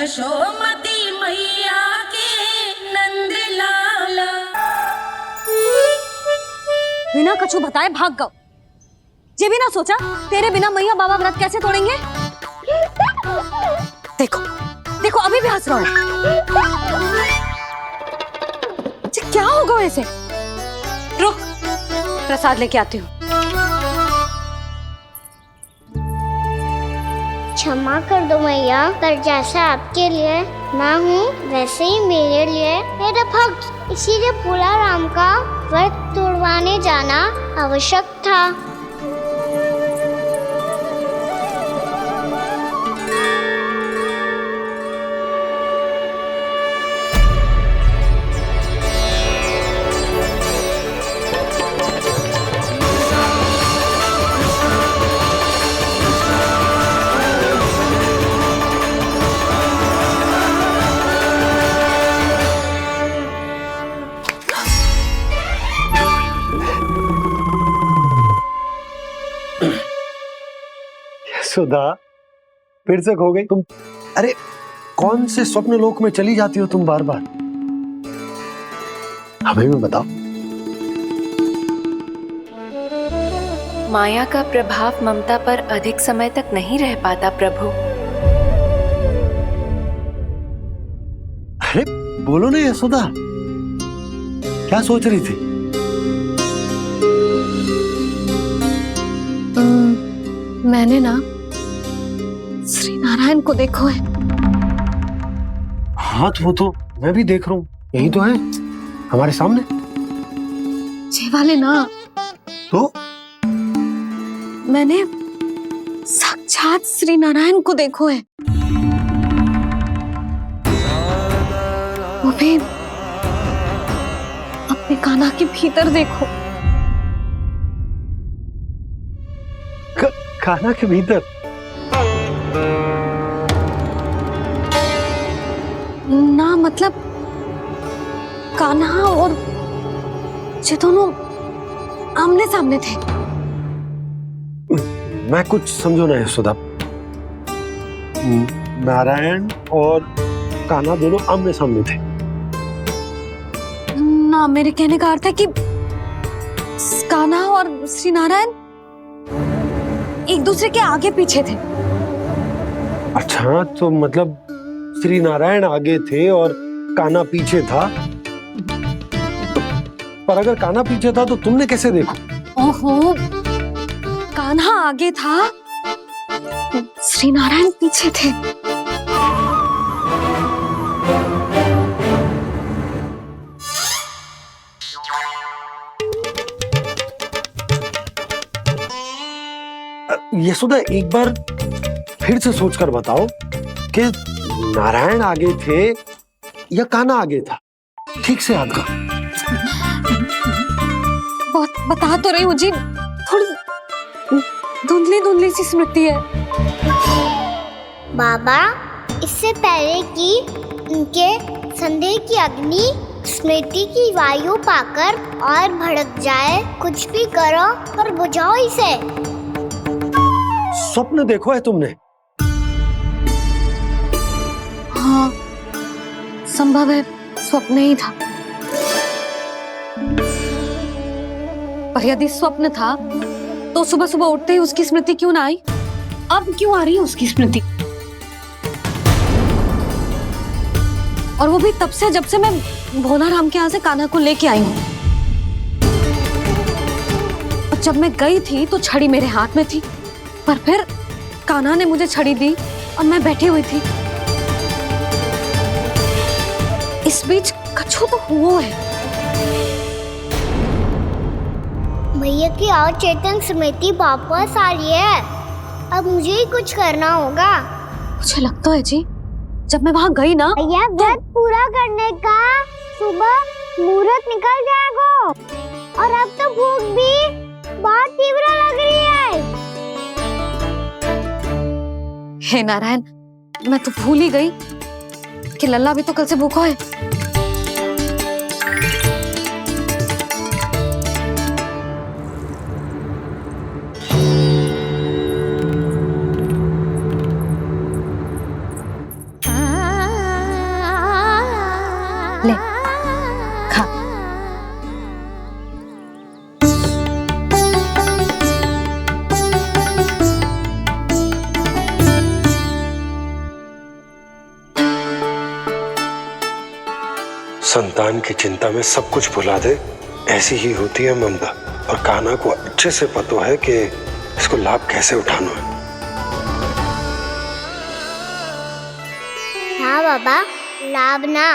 यशोमती मैया के नंद लाला। बिना कछु बताए भाग गओ। ये भी ना सोचा तेरे बिना मैया बाबा व्रत कैसे तोड़ेंगे। देखो देखो अभी भी हंस रहा है। क्या होगा वैसे। रुक प्रसाद लेके आती हूँ। क्षमा कर दो मैया, पर जैसा आपके लिए मैं हूँ वैसे ही मेरे लिए मेरा भक्त, इसीलिए भोला राम का व्रत तोड़वाने जाना आवश्यक था। सुधा फिर से खो गई तुम। अरे कौन से स्वप्न लोक में चली जाती हो तुम बार बार। हमें भी बताओ। माया का प्रभाव ममता पर अधिक समय तक नहीं रह पाता प्रभु। अरे बोलो ना यशोदा, क्या सोच रही थी। मैंने ना श्री नारायण को देखो है। हाथ वो तो मैं भी देख रहा हूँ, यही तो है हमारे सामने। ये वाले ना तो मैंने साक्षात श्री नारायण को देखो है, वो भी अपने कान्हा के भीतर देखो। कान्हा के भीतर। ना मतलब कान्हा और ये दोनों आमने सामने थे। मैं कुछ समझो ना यशोदा। नारायण और कान्हा दोनों आमने सामने थे। ना मेरे कहने का अर्थ है कि कान्हा और श्री नारायण एक दूसरे के आगे पीछे थे। अच्छा तो मतलब श्री नारायण आगे थे और कान्हा पीछे था। पर अगर कान्हा पीछे था तो तुमने कैसे देखा। ओहो, कान्हा आगे था, श्री नारायण पीछे थे। यशोदा एक बार फिर से सोचकर बताओ कि नारायण आगे थे या कान्हा आगे था। ठीक से याद कर। बहुत बता तो रही हूँ जी, थोड़ी धुंधली धुंधली सी स्मृति है। बाबा, इससे पहले कि उनके संदेह की अग्नि स्मृति की वायु पाकर और भड़क जाए, कुछ भी करो और बुझाओ इसे। स्वप्न देखो है तुमने। हाँ संभव है स्वप्न ही था, पर यदि स्वप्न था तो सुबह सुबह उठते ही उसकी स्मृति क्यों ना आई। अब क्यों आ रही है उसकी स्मृति। और वो भी तब से जब से मैं भोला राम के यहाँ से कान्हा को लेके आई हूँ। और जब मैं गई थी तो छड़ी मेरे हाथ में थी, पर फिर कान्हा ने मुझे छड़ी दी और मैं बैठी हुई थी। इस बीच कछु तो हुआ है। भैया की अचेतन स्मृति वापस आ रही है। अब मुझे ही कुछ करना होगा। मुझे लगता है जी, जब मैं वहां गई ना भैया व्रत पूरा करने का सुबह मुहूर्त निकल जाएगा, और अब तो भूख भी बहुत तीव्र लग रही है। हे नारायण, मैं तो भूल ही गई कि लल्ला भी तो कल से भूखा है। ले खा। संतान की चिंता में सब कुछ भुला दे, ऐसी ही होती है ममता। और कान्हा को अच्छे से पता है कि इसको लाभ कैसे उठाना है। हाँ बाबा, लाभ ना,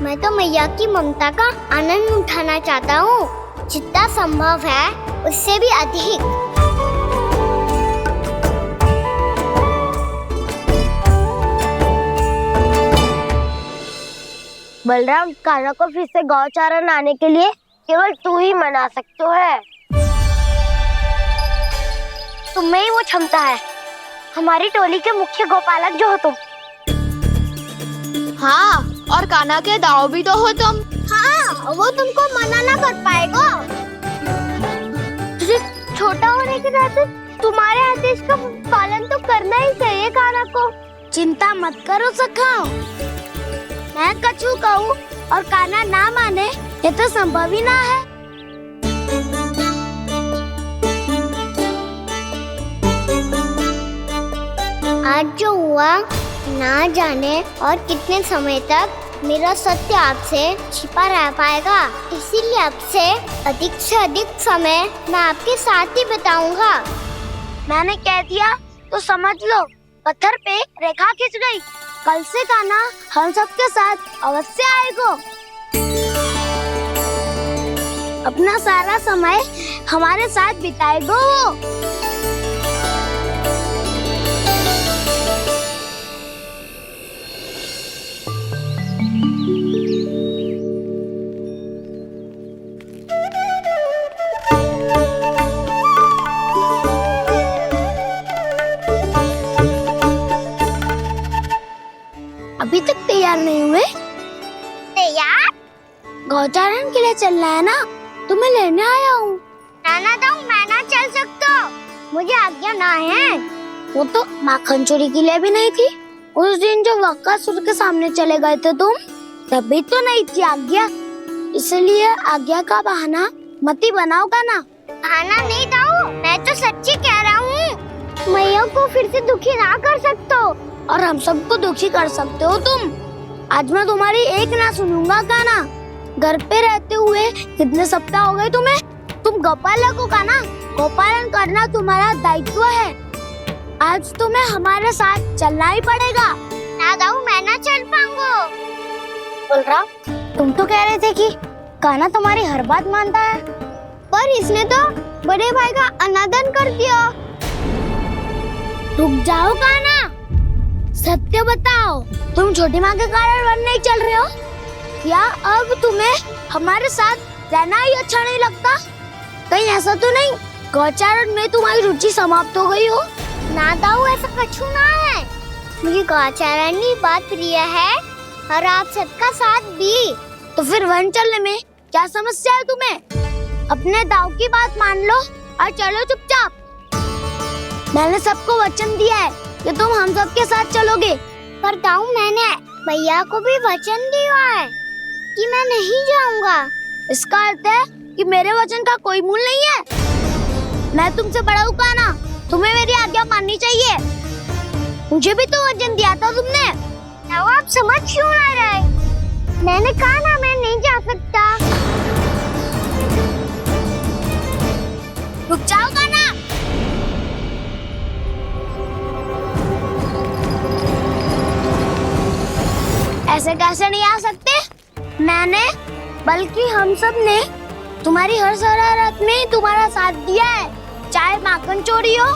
मैं तो मैया की ममता का आनंद उठाना चाहता हूँ, जितना संभव है उससे भी अधिक। बलराम, कान्हा को फिर से गौचारण आने के लिए केवल तू ही मना सकते है। तुम्हें ही वो क्षमता है, हमारी टोली के मुख्य गोपालक जो हो तुम। हाँ, और कान्हा के दाव भी तो हो तुम। हाँ, वो तुमको मना ना कर पाएगा। छोटा होने के नाते तुम्हारे आदेश का पालन तो करना ही चाहिए कान्हा को। चिंता मत करो सखा, मैं कछु कहूँ और कान्हा ना माने, ये तो संभव ही ना है। आज जो हुआ ना जाने और कितने समय तक मेरा सत्य आपसे छिपा रह पाएगा, इसीलिए आपसे अधिक से अधिक समय मैं आपके साथ ही बिताऊंगा। मैंने कह दिया तो समझ लो, पत्थर पे रेखा खिंच गई। कल से कान्हा हम सबके साथ अवश्य आएगा। अपना सारा समय हमारे साथ बिताएगा वो। अभी तक तैयार नहीं हुए? तैयार? गौचारण के लिए चलना है ना, तुम्हें लेने आया हूँ। नाना दाऊ, मैं ना चल सकता, मुझे आज्ञा ना है। वो तो माखन चोरी के लिए भी नहीं थी। उस दिन जो वक्कासुर के सामने चले गए थे तुम, तभी तो नहीं थी आज्ञा। इसलिए आज्ञा का बहाना मत ही बनाओ ना। बहाना नहीं दाऊ, मैं तो सच्ची कह रहा हूँ। मैया को फिर से दुखी ना कर सकते हो। और हम सबको दुखी कर सकते हो तुम। आज मैं तुम्हारी एक ना सुनूंगा कान्हा। घर पे रहते हुए कितने सप्ताह हो गए तुम्हें? तुम गोपालक हो कान्हा, गोपालन करना तुम्हारा दायित्व है। आज तुम्हें हमारे साथ चलना ही पड़ेगा। ना दाऊ, मैं ना चल पाऊंगा। बलराम, तुम तो कह रहे थे कि कान्हा तुम्हारी हर बात मानता है, पर इसने तो बड़े भाई का अनादर कर दिया। रुक जाओ कान्हा, सत्य बताओ, तुम छोटी माँ के कारण वन नहीं चल रहे हो? या अब तुम्हें हमारे साथ रहना ही अच्छा नहीं लगता? कहीं ऐसा तो नहीं गौचारण में तुम्हारी रुचि समाप्त हो गई हो? ना दाऊ, ऐसा कछु ना है। मुझे गौचारण की बात प्रिय है और आप सबका साथ भी। तो फिर वन चलने में क्या समस्या है तुम्हें? अपने दाऊ की बात मान लो और चलो चुपचाप। मैंने सबको वचन दिया है कि तुम हम सबके साथ चलोगे। पर दाऊ, मैंने भैया को भी वचन दिया है कि मैं नहीं जाऊंगा। इसका अर्थ है कि मेरे वचन का कोई मूल नहीं है। मैं तुमसे बड़ा हूँ कान्हा, तुम्हें मेरी आज्ञा माननी चाहिए। मुझे भी तो वचन दिया था तुमने। दाऊ, आप समझ क्यों आ रहे? मैंने कहा ना, मैं नहीं जा सकता। रुक जाओ कान्हा। ऐसे कैसे नहीं आ सकते? मैंने, बल्कि हम सब ने तुम्हारी हर शरारत में तुम्हारा साथ दिया है, चाहे माखन चोरी हो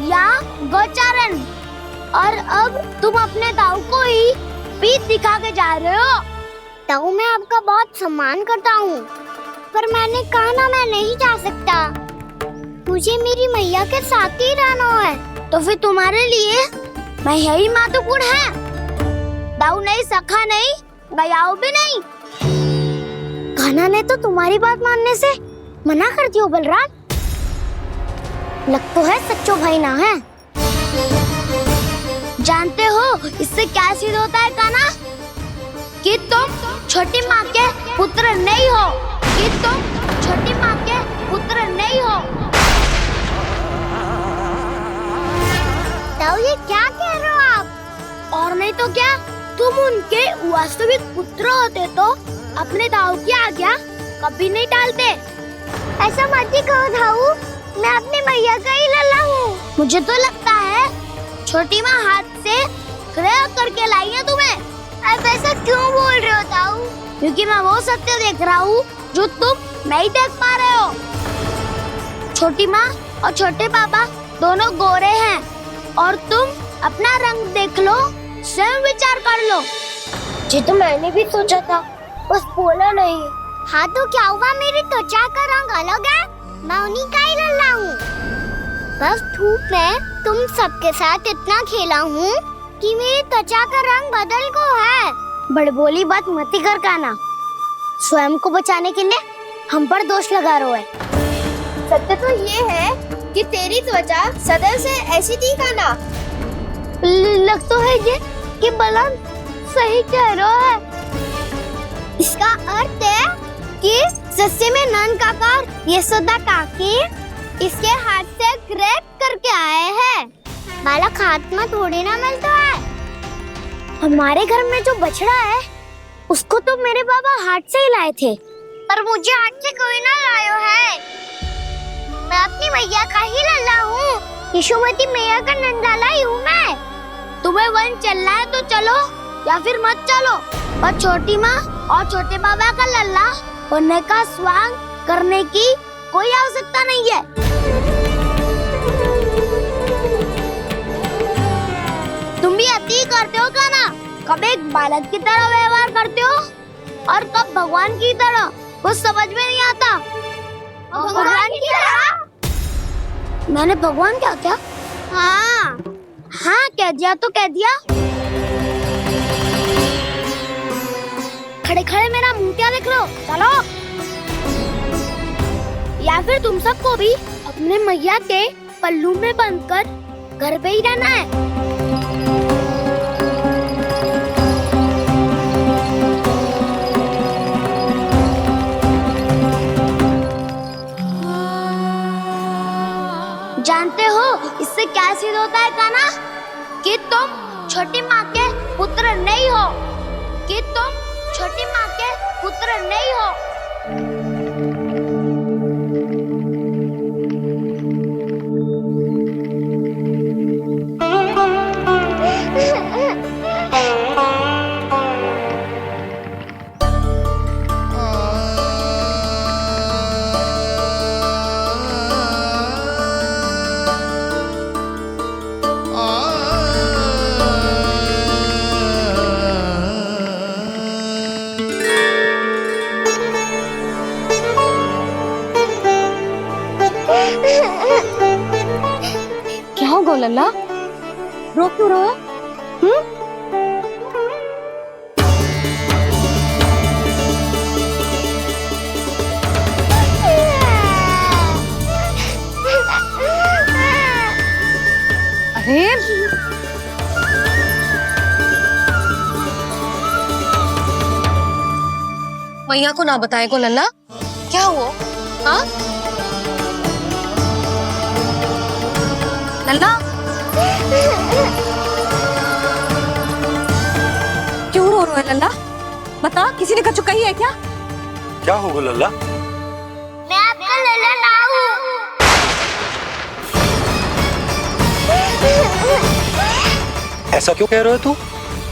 या गौचारण। और अब तुम अपने दाऊ को ही पीठ दिखा के जा रहे हो। दाऊ, मैं आपका बहुत सम्मान करता हूँ, पर मैंने कहा ना, मैं नहीं जा सकता। मुझे मेरी मैया के साथ ही रहना है। तो फिर तुम्हारे लिए मैं यही महत्वपूर्ण है। दाऊ नहीं, सखा नहीं, गयाऊ भी नहीं। कान्हा ने तो तुम्हारी बात मानने से मना कर दिया बलराम। लग तो है सच्चो भाई ना है। जानते हो इससे क्या सिद्ध होता है कान्हा? कि तुम छोटी माँ के पुत्र नहीं हो, कि तुम छोटी माँ के पुत्र नहीं हो। ताऊ ये क्या कह रहे हो आप? और नहीं तो क्या, तुम उनके वास्तविक पुत्र होते तो अपने दाऊ की आज्ञा कभी नहीं टालते। ऐसा मत ही कहो ताऊ, मैं अपनी मैया का ही लल्ला हूँ। मुझे तो लगता है छोटी माँ हाथ से ग्रह करके लाई है तुम्हें। आप ऐसा क्यों बोल रहे हो ताऊ? क्योंकि मैं वो सत्य देख रहा हूँ जो तुम नहीं देख पा रहे हो। छोटी माँ और छोटे पापा दोनों गोरे हैं और तुम अपना रंग देख लो, स्वयं विचार कर लो। जी तो मैंने भी सोचा था, बस बोला नहीं। हाँ तो क्या हुआ, मेरी त्वचा का रंग अलग है, मैं उन्हीं का ही लल्ला हूँ। बस धूप में तुम सबके साथ इतना खेला हूँ कि मेरी त्वचा का रंग बदल को है। बड़बोली बात मत ही कर काना, स्वयं को बचाने के लिए हम पर दोष लगा रहे है। सत्य तो ये है कि तेरी त्वचा सदैव से ऐसी थी काना। लग तो है ये कि बलम सही कह रहा है। इसका अर्थ है कि सस्ते में नन काका यशोदा काकी इसके हाथ से ग्रेट करके आए हैं। बालक हाथ में थोड़ी ना मिलता है। हमारे घर में जो बछड़ा है उसको तो मेरे बाबा हाथ से ही लाए थे। पर मुझे हाथ से कोई ना लायो है, मैं अपनी मैया का ही लल्ला हूँ। यशोमती मैया का नंदाला ही हूँ मैं। तुम्हें वन चलना है तो चलो या फिर मत चलो, पर छोटी माँ और छोटे बाबा का लल्ला होने का स्वांग करने की कोई आवश्यकता नहीं है। तुम भी अति करते हो काना, कब एक बालक की तरह व्यवहार करते हो और कब भगवान की तरह, कुछ समझ में नहीं आता। भगवान की तरह? मैंने भगवान क्या क्या? हाँ हाँ कह दिया तो कह दिया। खड़े खड़े मेरा मुंह क्या देख लो, चलो। या फिर तुम सबको भी अपने मैया के पल्लू में बंधकर घर पे ही रहना है। जानते हो इससे क्या सिद्ध होता है काना? कि तुम छोटी माँ के पुत्र नहीं हो, कि तुम छोटी माँ के पुत्र नहीं हो। क्या होगा लल्ला, रो क्यों रहे हो? अरे मैया को ना बताए को लल्ला, क्या हुआ? हाँ लल्ला, क्यों रो रहे हो लल्ला? बता, किसी ने कछु कही है क्या? क्या होगा लल्ला? मैं आपका लल्ला ना हूँ। ऐसा क्यों कह रहे हो तू?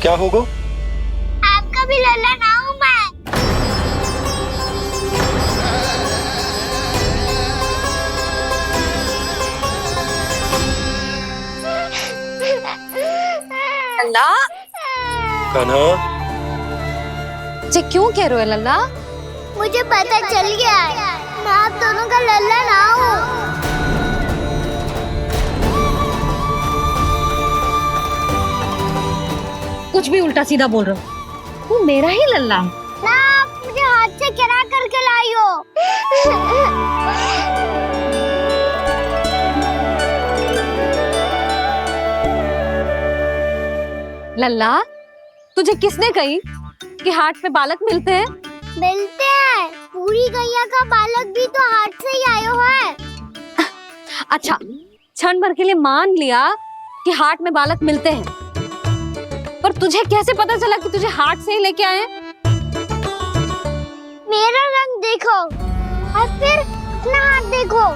क्या होगा? आपका भी लल्ला ना हूँ मैं। लल्ला, कान्हा, ये क्यों कह रहे हो लल्ला? मुझे पता चल गया है, मैं आप दोनों का लल्ला ना हूँ। कुछ भी उल्टा सीधा बोल रहे हो, तू मेरा ही लल्ला है। ना आप मुझे हाथ से गिरा करके लाई हो। लल्ला, तुझे किसने कही कि कि हाट पे बालक मिलते हैं? मिलते हैं। पूरी गैया का बालक भी तो हाट से ही आयो है। अच्छा, क्षण भर के लिए मान लिया कि हाट में बालक मिलते हैं, पर तुझे कैसे पता चला कि तुझे हाट से ही लेके आए? मेरा रंग देखो और फिर अपना हाथ देखो।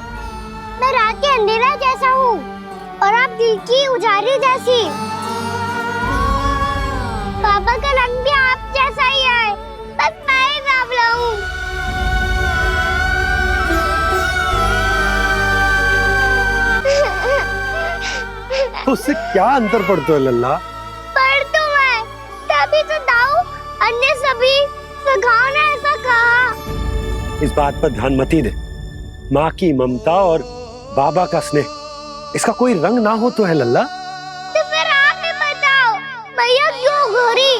मैं रात के अंधेरा जैसा हूँ और आप दिल की उजारी जैसी। पापा का रंग भी आप जैसा ही है, बस मैं ही बावला हूँ। उससे क्या अंतर पड़ता है लल्ला? पर तो मैं तभी तो दाऊ अन्य सभी सखाओ ने ऐसा कहा। इस बात पर ध्यान मत ही दे। माँ की ममता और बाबा का स्नेह, इसका कोई रंग ना हो तो है लल्ला। तो फिर आप ही बताओ, भैया क्यों गोरी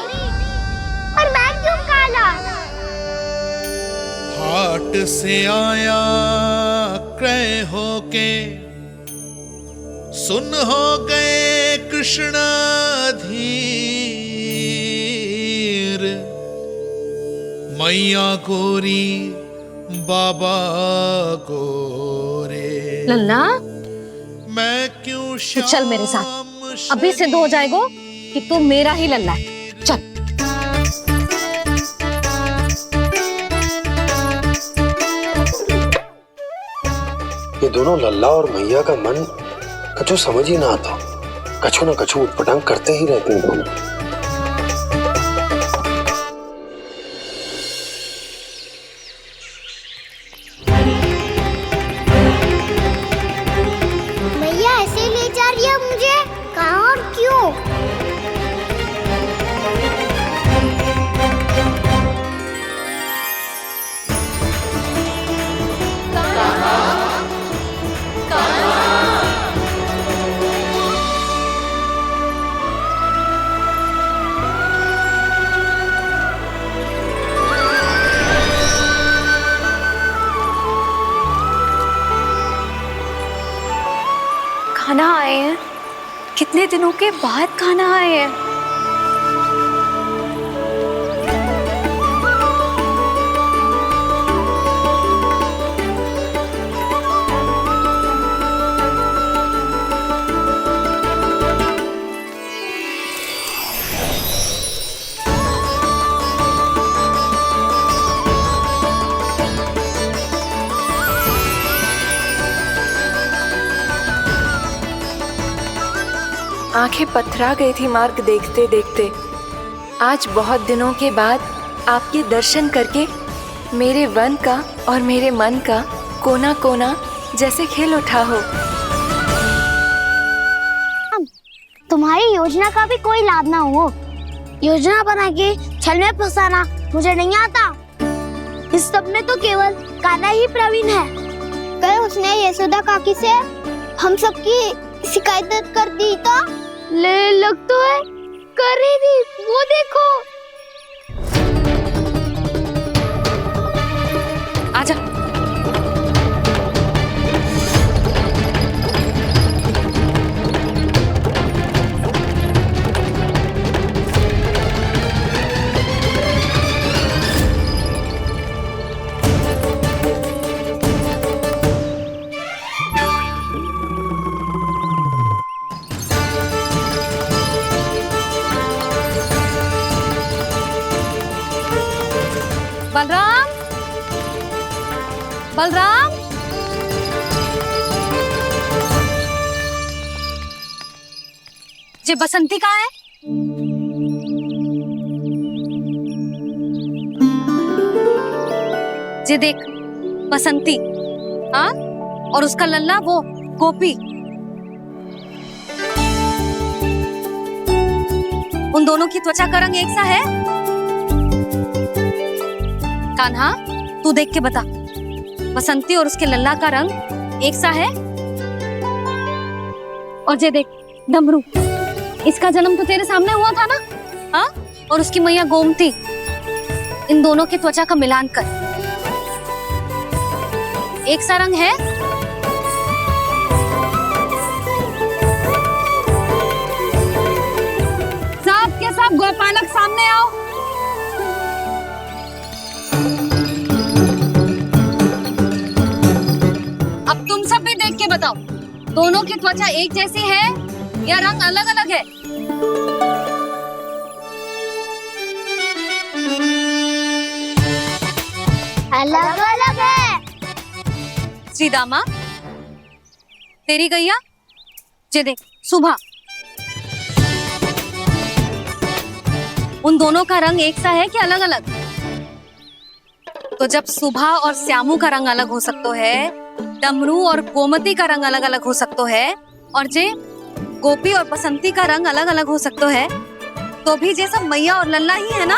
और मैं क्यों काला? हाट से आया क्रय होके, सुन हो गए कृष्ण धीर। मैया गोरी बाबा गोरे, लल्ला, मैं क्यों तू चल मेरे साथ। अभी सिद्ध हो जाएगा कि तू मेरा ही लल्ला है। चल। ये दोनों लल्ला और मैया का मन कछु समझ ही ना आता। कछु ना कछु उटपटांग करते ही रहते हैं दोनों। भैया ऐसे ले जा रही है मुझे, कहाँ और क्यों? खाना आए हैं, कितने दिनों के बाद खाना आए हैं। आंखें पथरा गई थी मार्ग देखते देखते। आज बहुत दिनों के बाद आपके दर्शन करके मेरे वन का और मेरे मन का कोना कोना जैसे खिल उठा हो। तुम्हारी योजना का भी कोई लाभ ना हो। योजना बना के छल में फंसाना मुझे नहीं आता। इस सब में तो केवल कान्हा ही प्रवीण है। कल उसने यशोदा काकी से हम सबकी शिकायत कर दी तो लग तो है कर ही दी। वो देखो। आजा। बलराम, बलराम, ये बसंती कहाँ है? ये देख बसंती, हाँ, और उसका लल्ला वो गोपी। उन दोनों की त्वचा का रंग एक सा है? कान्हा, तू देख के बता, बसंती और उसके लल्ला का रंग एक सा है? और ये देख डमरू, इसका जन्म तो तेरे सामने हुआ था ना? हाँ, और उसकी मैया गोमती। इन दोनों की त्वचा का मिलान कर, एक सा रंग है? सब के सब गोपालक सामने आओ। बताओ, दोनों की त्वचा एक जैसी है या रंग अलग अलग है? अलग अलग है। श्रीदामा, तेरी गैया, जे देख सुबह, उन दोनों का रंग एक सा है कि अलग अलग? तो जब सुबह और श्यामू का रंग अलग हो सकता है, डमरू और गोमती का रंग अलग अलग हो सकता है, और जे गोपी और बसंती का रंग अलग अलग हो सकता है, तो भी जे सब मैया और लल्ला ही है ना?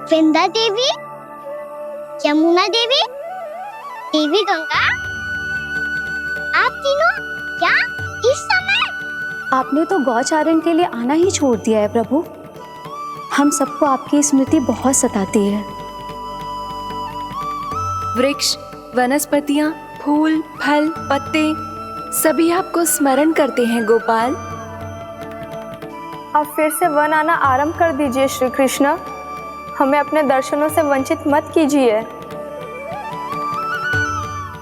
वृंदा देवी, यमुना देवी, देवी गंगा, आप तीनों क्या इस समय? आपने तो गौचारण के लिए आना ही छोड़ दिया है प्रभु। हम सबको आपकी स्मृति बहुत सताती है। वृक्ष, वनस्पतियां, फूल, फल, पत्ते सभी आपको स्मरण करते हैं गोपाल। अब फिर से वन आना आरंभ कर दीजिए श्री कृष्ण। हमें अपने दर्शनों से वंचित मत कीजिए।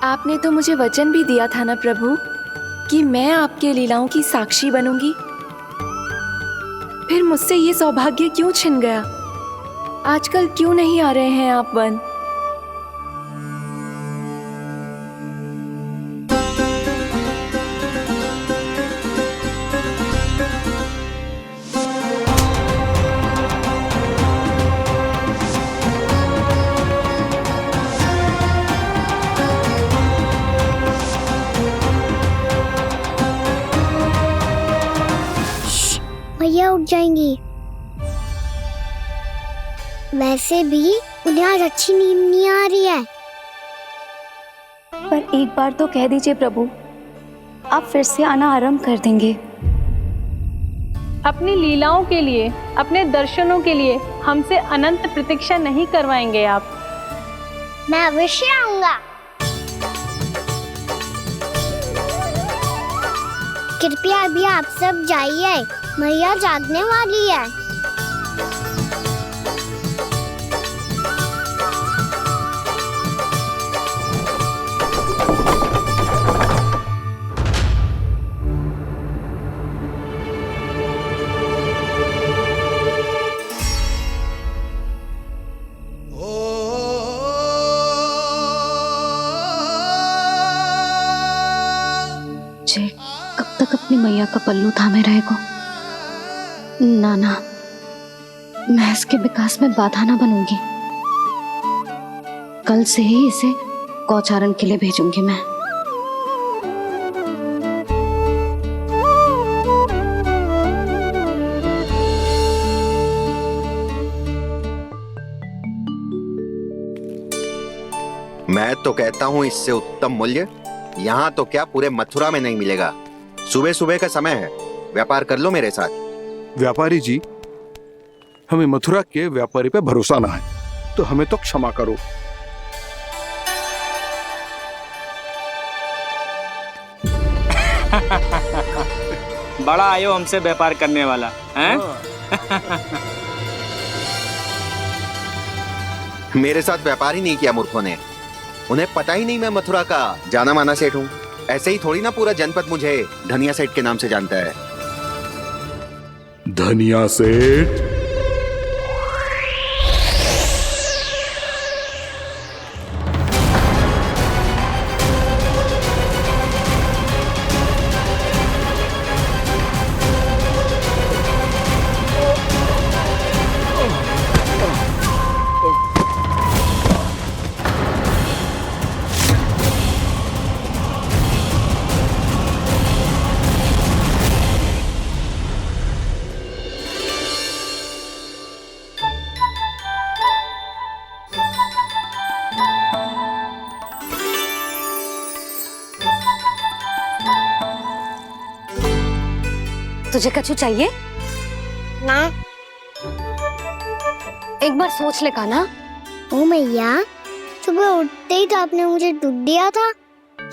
आपने तो मुझे वचन भी दिया था ना प्रभु कि मैं आपके लीलाओं की साक्षी बनूंगी। फिर मुझसे ये सौभाग्य क्यों छिन गया? आजकल क्यों नहीं आ रहे हैं आप वन? भैया उठ जाएंगी। वैसे भी उन्हें आज अच्छी नींद नहीं आ रही है। पर एक बार तो कह दीजिए प्रभु, आप फिर से आना आरंभ कर देंगे। अपनी लीलाओं के लिए, अपने दर्शनों के लिए हमसे अनंत प्रतीक्षा नहीं करवाएंगे आप? मैं अवश्य आऊंगा। कृपया अभी आप सब जाइए, मैया जागने वाली है। जे कब तक अपनी मैया का पल्लू थामे रहेगा? ना ना, मैं इसके विकास में बाधा ना बनूंगी। कल से ही इसे गौचारण के लिए भेजूंगी मैं। मैं तो कहता हूँ इससे उत्तम मूल्य यहाँ तो क्या पूरे मथुरा में नहीं मिलेगा। सुबह सुबह का समय है, व्यापार कर लो मेरे साथ। व्यापारी जी, हमें मथुरा के व्यापारी पे भरोसा ना है, तो हमें तो क्षमा करो। बड़ा आयो हमसे व्यापार करने वाला हैं? मेरे साथ व्यापार ही नहीं किया मूर्खों ने। उन्हें पता ही नहीं मैं मथुरा का जाना माना सेठ हूँ। ऐसे ही थोड़ी ना पूरा जनपद मुझे धनिया सेठ के नाम से जानता है। धनिया सेठ? तुझे कछु चाहिए? ना। एक बार सोच ले कान्हा। ओ मैया, सुबह उठते ही तो आपने मुझे दूध दिया था।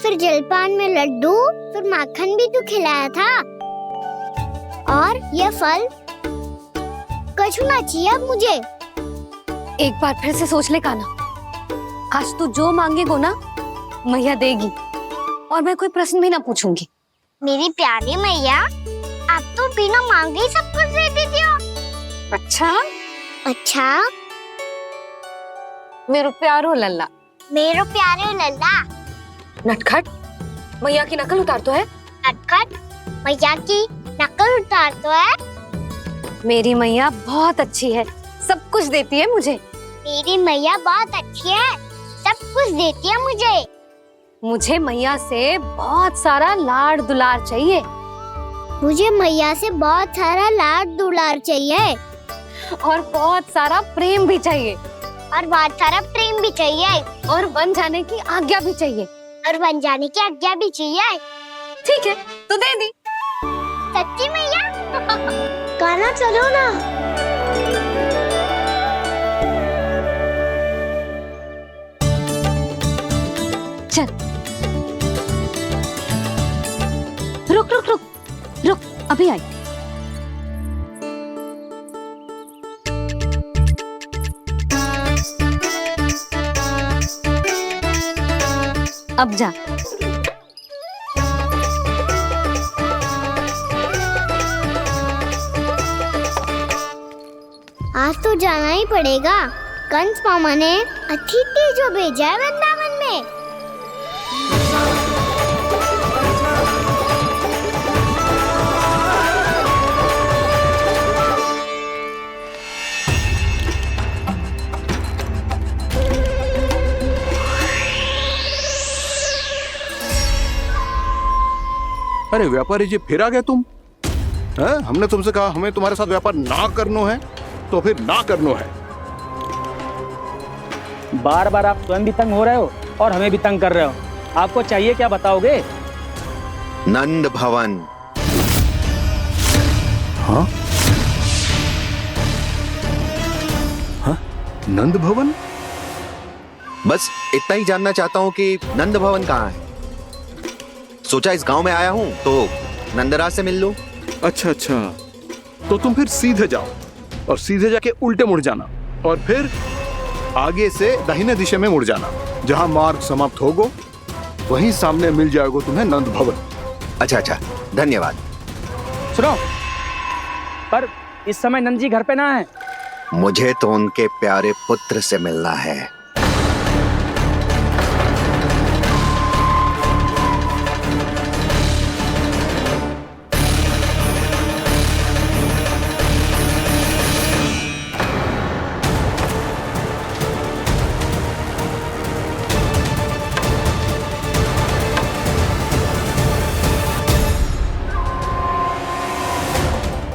फिर जलपान में लड्डू, फिर माखन भी तो खिलाया था। और ये फल कछु ना चाहिए अब मुझे। एक बार फिर से सोच ले कान्हा, आज तू जो मांगेगो ना मैया देगी, और मैं कोई प्रश्न भी ना पूछूंगी। मेरी प्यारी मैया, आप तो बिना मांगे ही सब कुछ दे देती हो। अच्छा अच्छा, मेरो प्यारो लल्ला। मेरो प्यारे लल्ला। नटखट, मैया की नकल उतार तो है। नटखट, मैया की नकल उतार तो है। मेरी मैया बहुत अच्छी है, सब कुछ देती है मुझे। मेरी मैया बहुत अच्छी है, सब कुछ देती है मुझे। मुझे मैया से बहुत सारा लाड दुलार चाहिए। मुझे मैया से बहुत सारा लाड दुलार चाहिए। और बहुत सारा प्रेम भी चाहिए। और बहुत सारा प्रेम भी चाहिए। और बन जाने की आज्ञा भी चाहिए। और बन जाने की आज्ञा भी चाहिए। ठीक है, तो दे दी। सच्ची मैया? कान्हा चलो ना। चल, रुक रुक रुक रुक, अभी आई। अब जा। आज तो जाना ही पड़ेगा। कंस मामा ने अतिथि जो भेजा है वृंदावन में। अरे व्यापारी जी, फिर आ गए तुम? हैं? हमने तुमसे कहा हमें तुम्हारे साथ व्यापार ना करनो है, तो फिर ना करनो है। बार बार आप स्वयं भी तंग हो रहे हो और हमें भी तंग कर रहे हो। आपको चाहिए क्या, बताओगे? नंद भवन। हाँ? हाँ? नंद भवन? बस इतना ही जानना चाहता हूँ कि नंद भवन कहाँ है। सोचा इस गांव में आया हूँ तो नंदराज से मिल लूं। अच्छा अच्छा, तो तुम फिर सीधे जाओ और सीधे जाके उल्टे मुड़ जाना, और फिर आगे से दाहिने दिशा में मुड़ जाना। जहां मार्ग समाप्त होगो वहीं सामने मिल जाएगा तुम्हें नंद भवन। अच्छा अच्छा, धन्यवाद। सुनो, पर इस समय नंद जी घर पे ना है। मुझे तो उनके प्यारे पुत्र से मिलना है।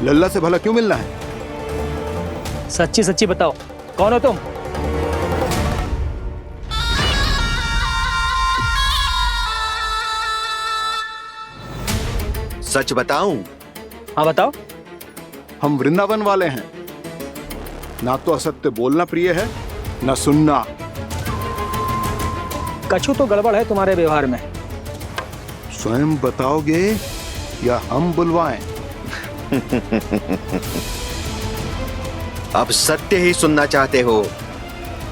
लल्ला से भला क्यों मिलना है? सच्ची सच्ची बताओ, कौन हो तुम? सच बताऊं? हाँ बताओ। हम वृंदावन वाले हैं। ना तो असत्य बोलना प्रिय है, ना सुनना। कछु तो गड़बड़ है तुम्हारे व्यवहार में। स्वयं बताओगे या हम बुलवाएं? अब सत्य ही सुनना चाहते हो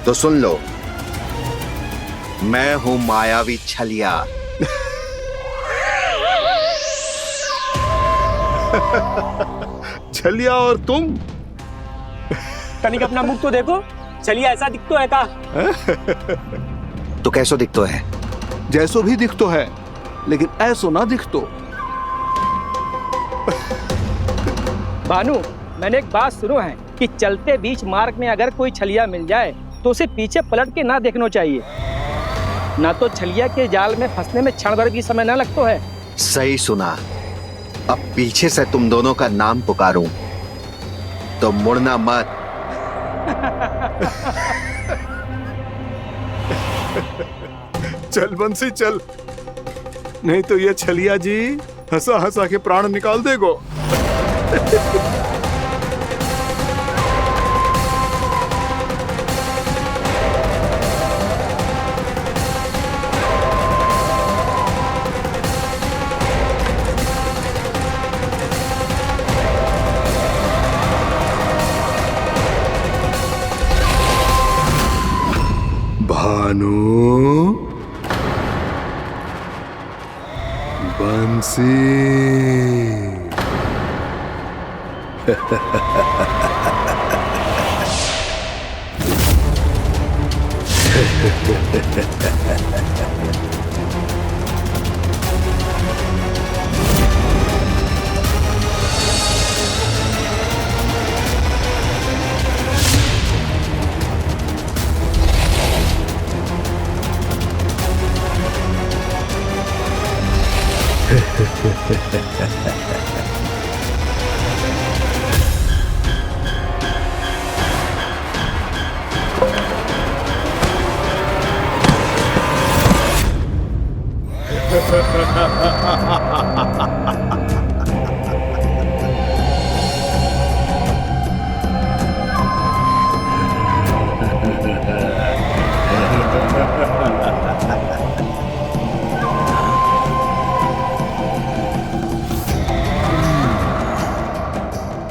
तो सुन लो। मैं हूं मायावी छलिया। छलिया और तुम? कनिक अपना मुख तो देखो, छलिया ऐसा दिखतो है का? तो कैसो दिखतो है? जैसो भी दिखतो है, लेकिन ऐसो ना दिखतो। भानु, मैंने एक बात सुनो है कि चलते बीच मार्ग में अगर कोई छलिया मिल जाए तो उसे पीछे पलट के ना देखना चाहिए, ना तो छलिया के जाल में फंसने में क्षण भर भी समय ना लगता है। सही सुना। अब पीछे से तुम दोनों का नाम पुकारूं तो मुड़ना मत। चल बंसी चल, नहीं तो ये छलिया जी हंसा हंसा के प्राण निकाल देगो। भानु, बंसी।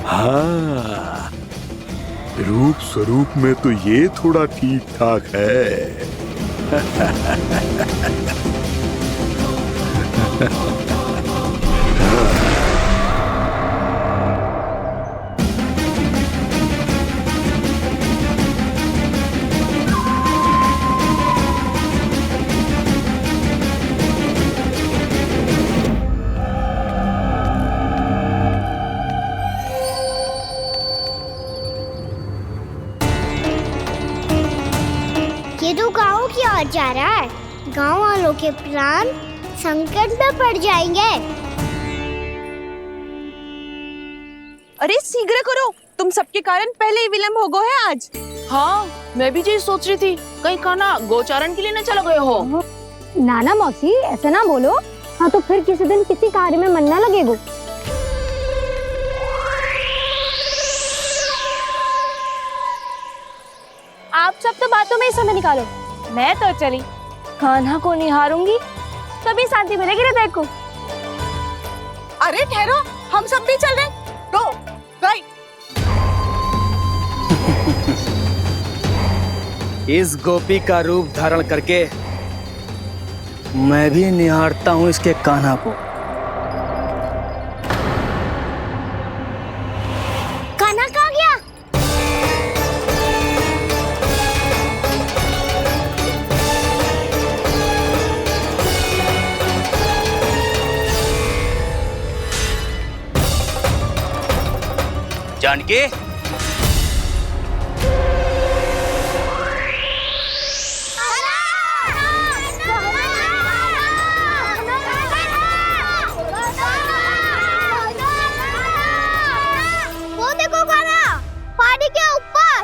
हाँ, रूप स्वरूप में तो ये थोड़ा ठीक ठाक है। ये तो गाँव की ओर जा रहा है। गाँव वालों के प्राण संकट में पड़ जाएंगे। अरे शीघ्र करो, तुम सबके कारण पहले ही विलंब हो गया है आज। हाँ, मैं भी यही सोच रही थी, कहीं खाना गोचारण के लिए न चला गए हो। नाना मौसी ऐसे ना बोलो। हाँ तो फिर किसी दिन किसी कार्य में मन ना लगेगा। आप सब तो बातों में ही समय निकालो। मैं तो चली कान्हा को निहारूंगी, तभी शांति मिलेगी हृदय को। अरे ठहरो, हम सब भी चल रहे। तो गई। इस गोपी का रूप धारण करके मैं भी निहारता हूँ इसके कान्हा को। कान्हा कहाँ गया? जानकी, वो देखो कान्हा, पहाड़ी के ऊपर।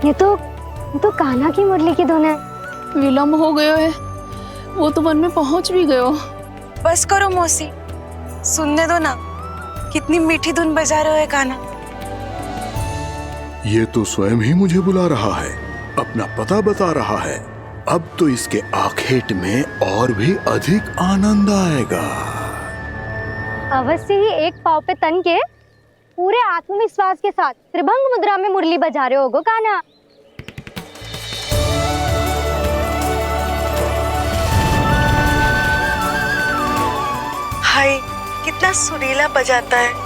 ये तो कान्हा की मुरली की धुन है। विलम्ब हो गयो है, वो तो वन में पहुंच भी गयो। बस करो मौसी, सुनने दो ना, कितनी मीठी धुन बजा रहे हो कान्हा। ये तो स्वयं ही मुझे बुला रहा है, अपना पता बता रहा है। अब तो इसके आखेट में और भी अधिक आनंद आएगा। अवश्य ही एक पाँव पे तन के पूरे आत्मविश्वास के साथ त्रिभंग मुद्रा में मुरली बजा रहे होगो कान्हा। हाय, कितना सुरीला बजाता है।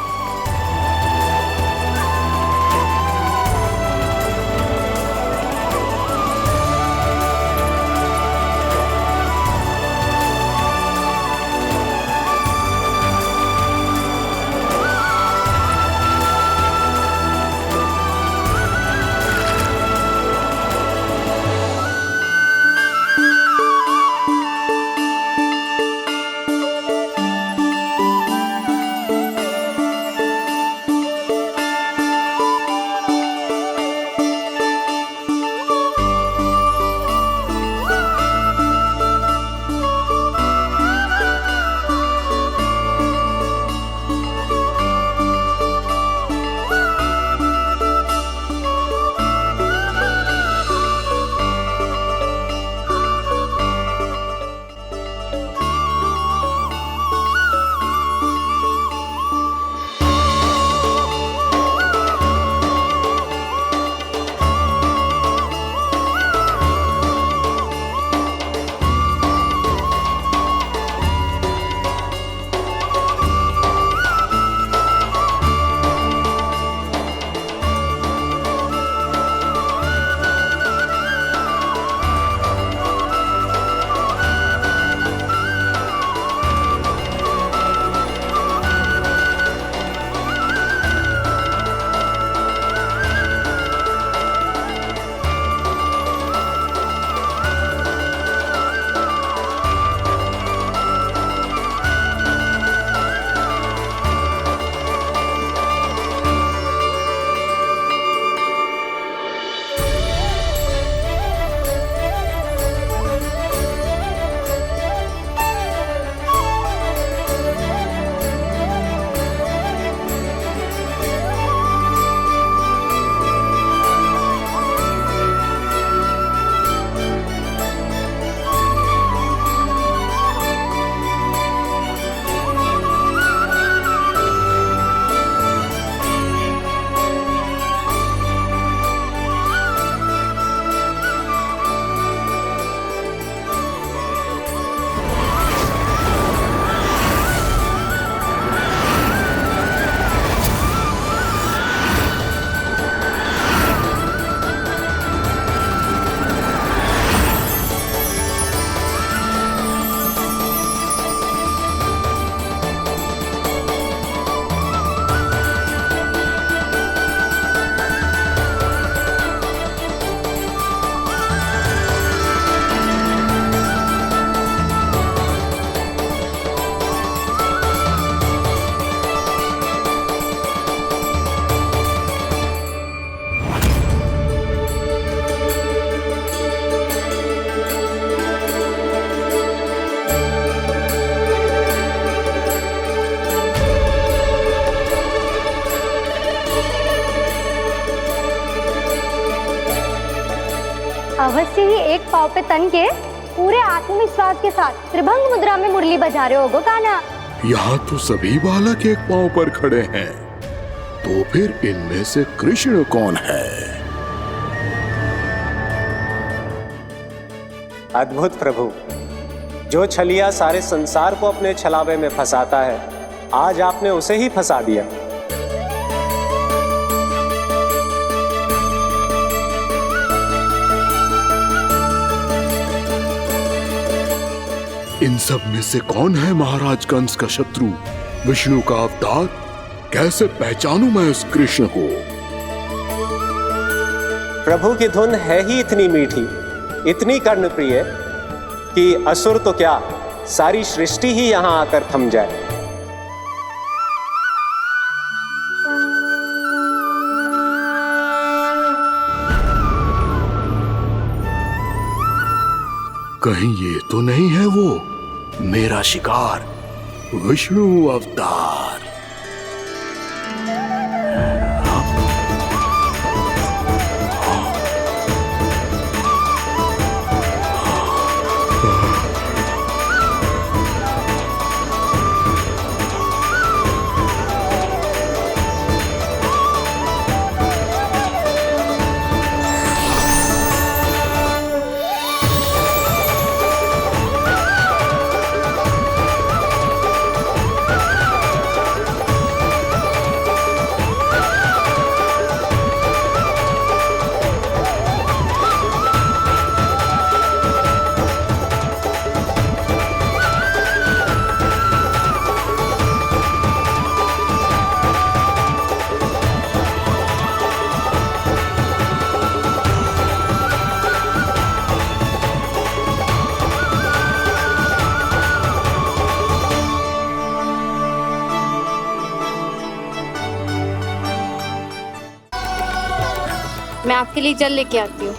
अवश्य ही एक पाँव पे तन के पूरे आत्मविश्वास के साथ त्रिभंग मुद्रा में मुरली बजा रहे होगो कान्हा। यहाँ तो सभी बालक एक पांव पर खड़े हैं, तो फिर इनमें से कृष्ण कौन है? अद्भुत प्रभु, जो छलिया सारे संसार को अपने छलावे में फंसाता है, आज आपने उसे ही फंसा दिया। इन सब में से कौन है महाराज कंस का शत्रु, विष्णु का अवतार? कैसे पहचानूं मैं उस कृष्ण को? प्रभु की धुन है ही इतनी मीठी, इतनी कर्णप्रिय कि असुर तो क्या, सारी सृष्टि ही यहां आकर थम जाए। कहीं ये तो नहीं है वो मेरा शिकार विष्णु अवतार? मैं आपके लिए जल लेके आती हूँ।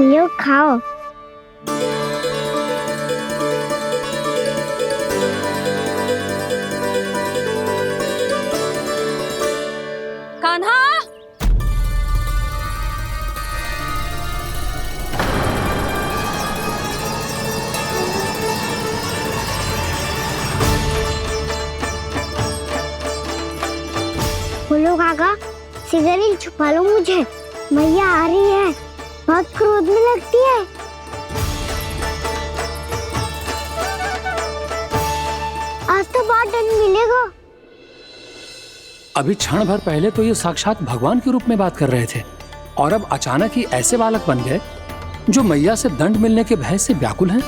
लो खाओ। कान्हा, बोलो काका, सिगरेट छुपा लो मुझे, मैया आ रही है, बहुत क्रोध में लगती है। आज तो बहुत दंड मिलेगा। अभी क्षण भर पहले तो ये साक्षात भगवान के रूप में बात कर रहे थे और अब अचानक ही ऐसे बालक बन गए जो मैया से दंड मिलने के भय से व्याकुल हैं।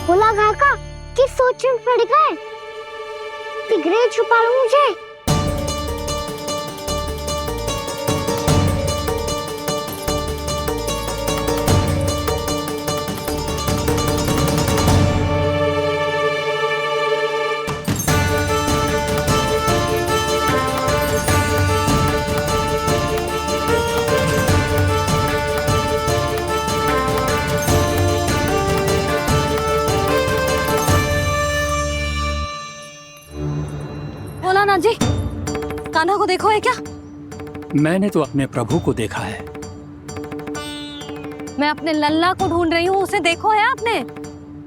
बोला काका, किस सोच में पड़ गए? सिगरेट छुपा लो मुझे। भोलानाथ जी, कान्हा को देखो है क्या? मैंने तो अपने प्रभु को देखा है। मैं अपने लल्ला को ढूंढ रही हूँ, उसे देखो है आपने?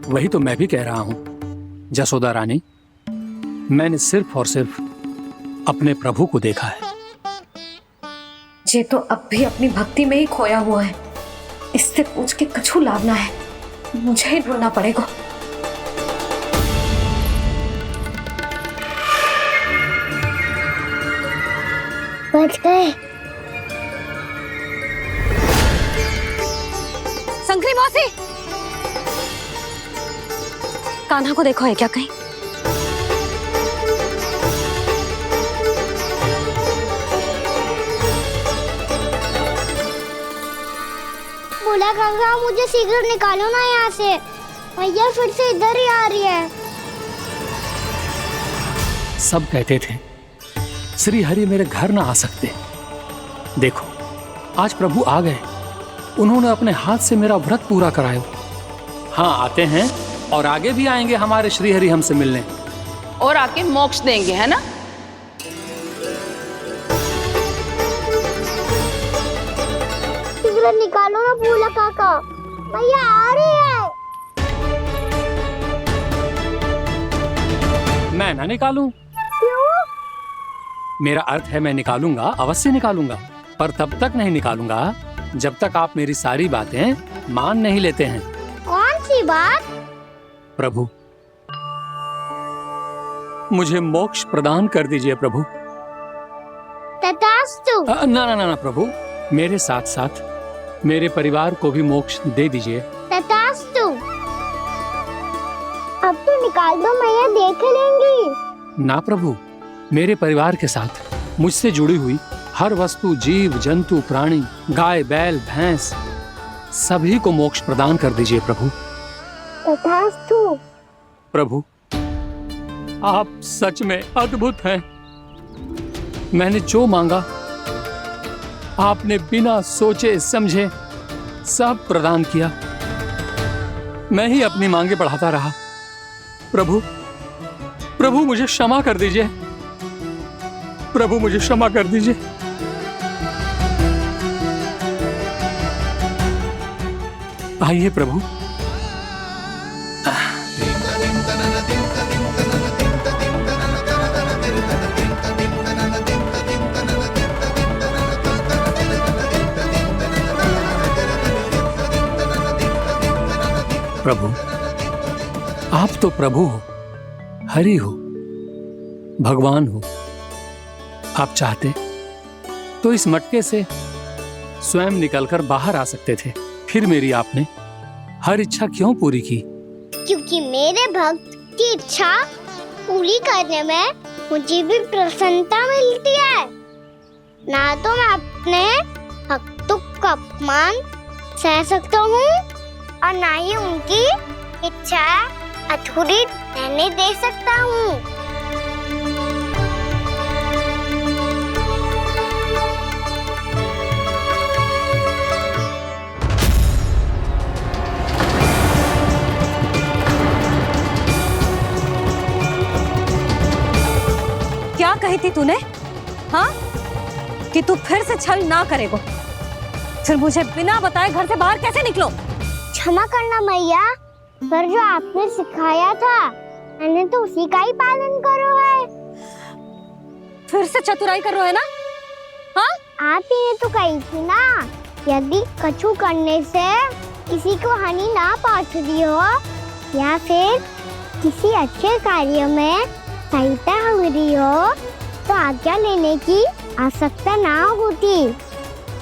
वही तो मैं भी कह रहा हूँ जसोदा रानी, मैंने सिर्फ और सिर्फ अपने प्रभु को देखा है। ये तो अब भी अपनी भक्ति में ही खोया हुआ है, इससे पूछ के कछु लाभ ना है, मुझे ही ढूंढना पड़ेगा। बच गए। संकरी मौसी, कान्हा को देखो है क्या कहीं? बोला काका, मुझे सिगरेट निकालो ना यहाँ से, भैया फिर से इधर ही आ रही है। सब कहते थे श्री हरि मेरे घर ना आ सकते। देखो आज प्रभु आ गए, उन्होंने अपने हाथ से मेरा व्रत पूरा कराया। हाँ, आते हैं और आगे भी आएंगे हमारे श्री हरि हमसे मिलने और आके मोक्ष देंगे, है ना? सिगरेट निकालो ना बोला काका, भैया आ रही है। मैं ना निकालूं? क्यों? मेरा अर्थ है मैं निकालूंगा, अवश्य निकालूंगा, पर तब तक नहीं निकालूंगा जब तक आप मेरी सारी बातें मान नहीं लेते हैं। कौन सी बात? प्रभु, मुझे मोक्ष प्रदान कर दीजिए प्रभु। तथास्तु। ना ना ना ना प्रभु, मेरे साथ साथ मेरे परिवार को भी मोक्ष दे दीजिए। तथास्तु। अब तो निकाल दो, मैया देख लेंगी। ना प्रभु, मेरे परिवार के साथ मुझसे जुड़ी हुई हर वस्तु, जीव जंतु, प्राणी, गाय बैल भैंस, सभी को मोक्ष प्रदान कर दीजिए प्रभु। तथास्तु। प्रभु, आप सच में अद्भुत हैं। मैंने जो मांगा आपने बिना सोचे समझे सब प्रदान किया। मैं ही अपनी मांगे बढ़ाता रहा। प्रभु, प्रभु मुझे क्षमा कर दीजिए। प्रभु मुझे क्षमा कर दीजिए। आइए प्रभु। प्रभु, आप तो प्रभु हो, हरि हो, भगवान हो। आप चाहते तो इस मटके से स्वयं निकलकर बाहर आ सकते थे, फिर मेरी आपने हर इच्छा क्यों पूरी की? क्योंकि मेरे भक्त की इच्छा पूरी करने में मुझे भी प्रसन्नता मिलती है। ना तो मैं अपने भक्तों का अपमान सह सकता हूँ और ना ही उनकी इच्छा अधूरी रहने दे सकता हूँ। क्या कही थी तूने? हाँ, कि तू फिर से छल ना करेगा। फिर मुझे बिना बताए घर से बाहर कैसे निकलो? क्षमा करना मैया, पर जो आपने सिखाया था मैंने तो उसी का ही पालन करो है। फिर से चतुराई कर रहे हो ना? हाँ, आप ही ने तो कही थी ना, यदि कछु करने से किसी को हानि ना पहुंच रही हो या फिर किसी अच्छे कार्य में सहायता हो रही हो तो आज्ञा लेने की आवश्यकता ना होती।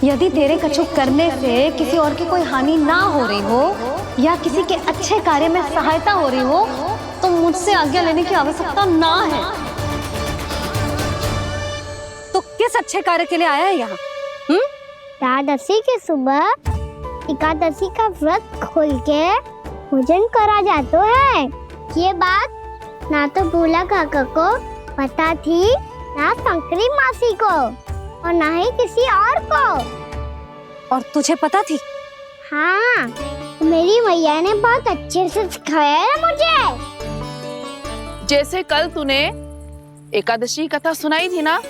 यदि तेरे कछु करने से किसी और की कोई हानि ना हो रही हो या किसी के अच्छे कार्य में सहायता हो रही हो तो मुझसे आज्ञा लेने की आवश्यकता ना है। तो किस अच्छे कार्य के लिए आया है यहाँ? एकादशी के सुबह एकादशी का व्रत खोल के भोजन करा जाता है। ये बात ना तो भोला काका को पता थी, ना शंकरी मासी को और ना ही किसी और को। और तुझे पता थी? हाँ, मेरी मैया ने बहुत अच्छे से सिखाया है मुझे। जैसे कल तूने एकादशी कथा सुनाई थी ना,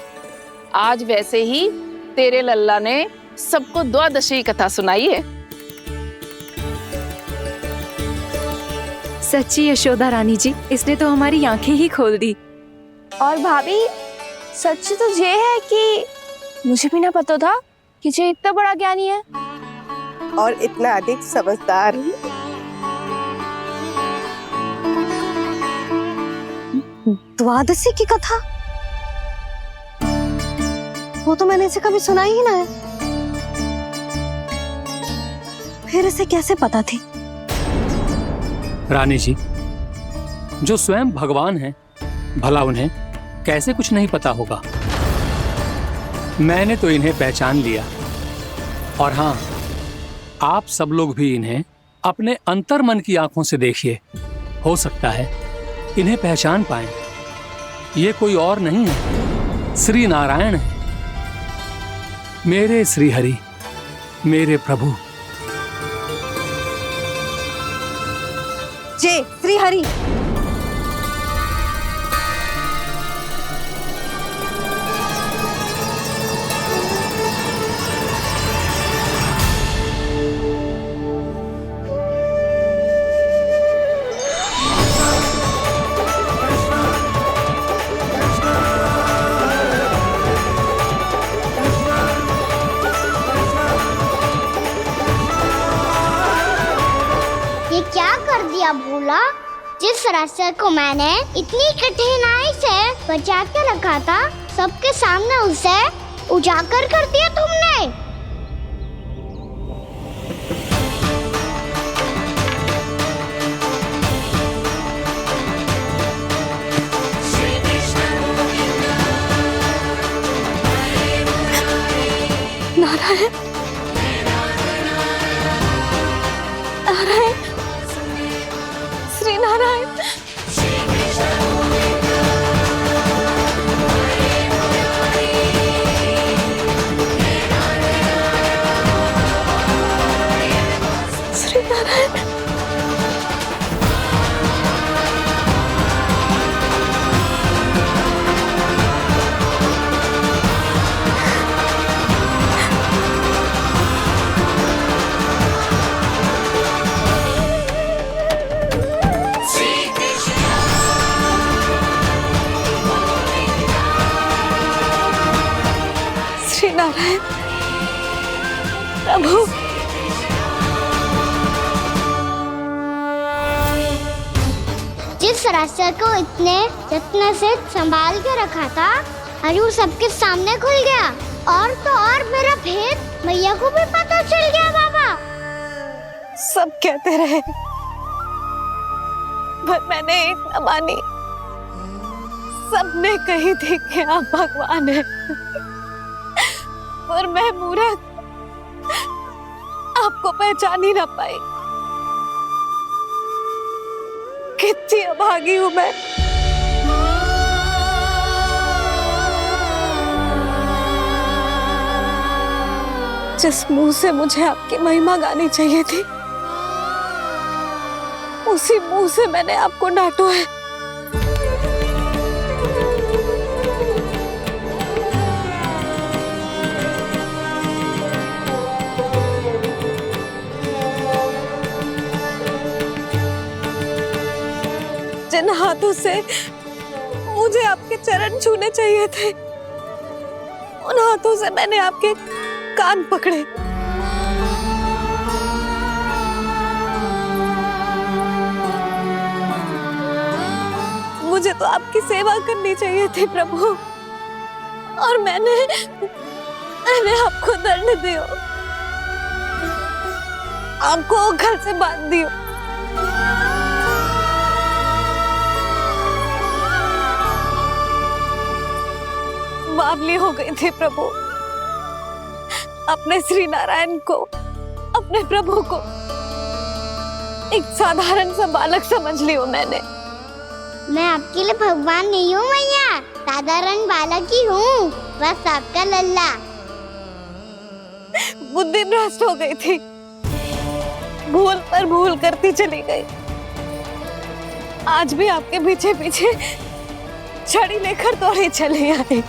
आज वैसे ही तेरे लल्ला ने सबको द्वादशी कथा सुनाई है। सच्ची यशोदा रानी जी, इसने तो हमारी आंखें ही खोल दी। और भाभी, सच तो ये है कि मुझे भी ना पता था कि ये इतना बड़ा ज्ञानी है और इतना अधिक समझदार। द्वादशी की कथा? वो तो मैंने इसे कभी सुना ही ना है। फिर इसे कैसे पता थी? रानी जी, जो स्वयं भगवान हैं, भला उन्हें कैसे कुछ नहीं पता होगा? मैंने तो इन्हें पहचान लिया। और हाँ, आप सब लोग भी इन्हें अपने अंतर्मन की आंखों से देखिए, हो सकता है इन्हें पहचान पाएं। ये कोई और नहीं है, श्री नारायण है, मेरे श्री हरि, मेरे प्रभु। जय श्री हरि। ये क्या कर दिया भोला? जिस रास्ते को मैंने इतनी कठिनाई से बचा के रखा था, सबके सामने उसे उजागर कर दिया तुमने। नारायण, श्री नारायण। श्री नारायण। श्री नारायण प्रभु। जिस रास्ते को इतने यत्न से संभाल के रखा था आज वो सबके सामने खुल गया, और तो और मेरा भेद मैया को भी पता चल गया। बाबा सब कहते रहे पर मैंने एक न मानी। सबने कही थी कि आप भगवान हैं, पर मैं मूर्ख आपको पहचान ही ना पाई। कितनी अभागी हूं मैं। जिस मुंह से मुझे आपकी महिमा गानी चाहिए थी उसी मुंह से मैंने आपको डांटा है। जिन हाथों से मुझे आपके चरण छूने चाहिए थे उन हाथों से मैंने आपके कान पकड़े। मुझे तो आपकी सेवा करनी चाहिए थी प्रभु, और मैंने आपको दंड दियो, आपको घर से बांध दियो। बावली हो गई थी प्रभु। अपने श्री नारायण को, अपने प्रभु को एक साधारण सा बालक समझ लियो मैंने। मैं आपके लिए भगवान नहीं हूँ मैया, साधारण बालक ही हूँ, बस आपका लल्ला। बुद्धि भ्रष्ट हो गई थी, भूल पर भूल करती चली गई। आज भी आपके पीछे पीछे छड़ी लेकर दौड़े चले आए।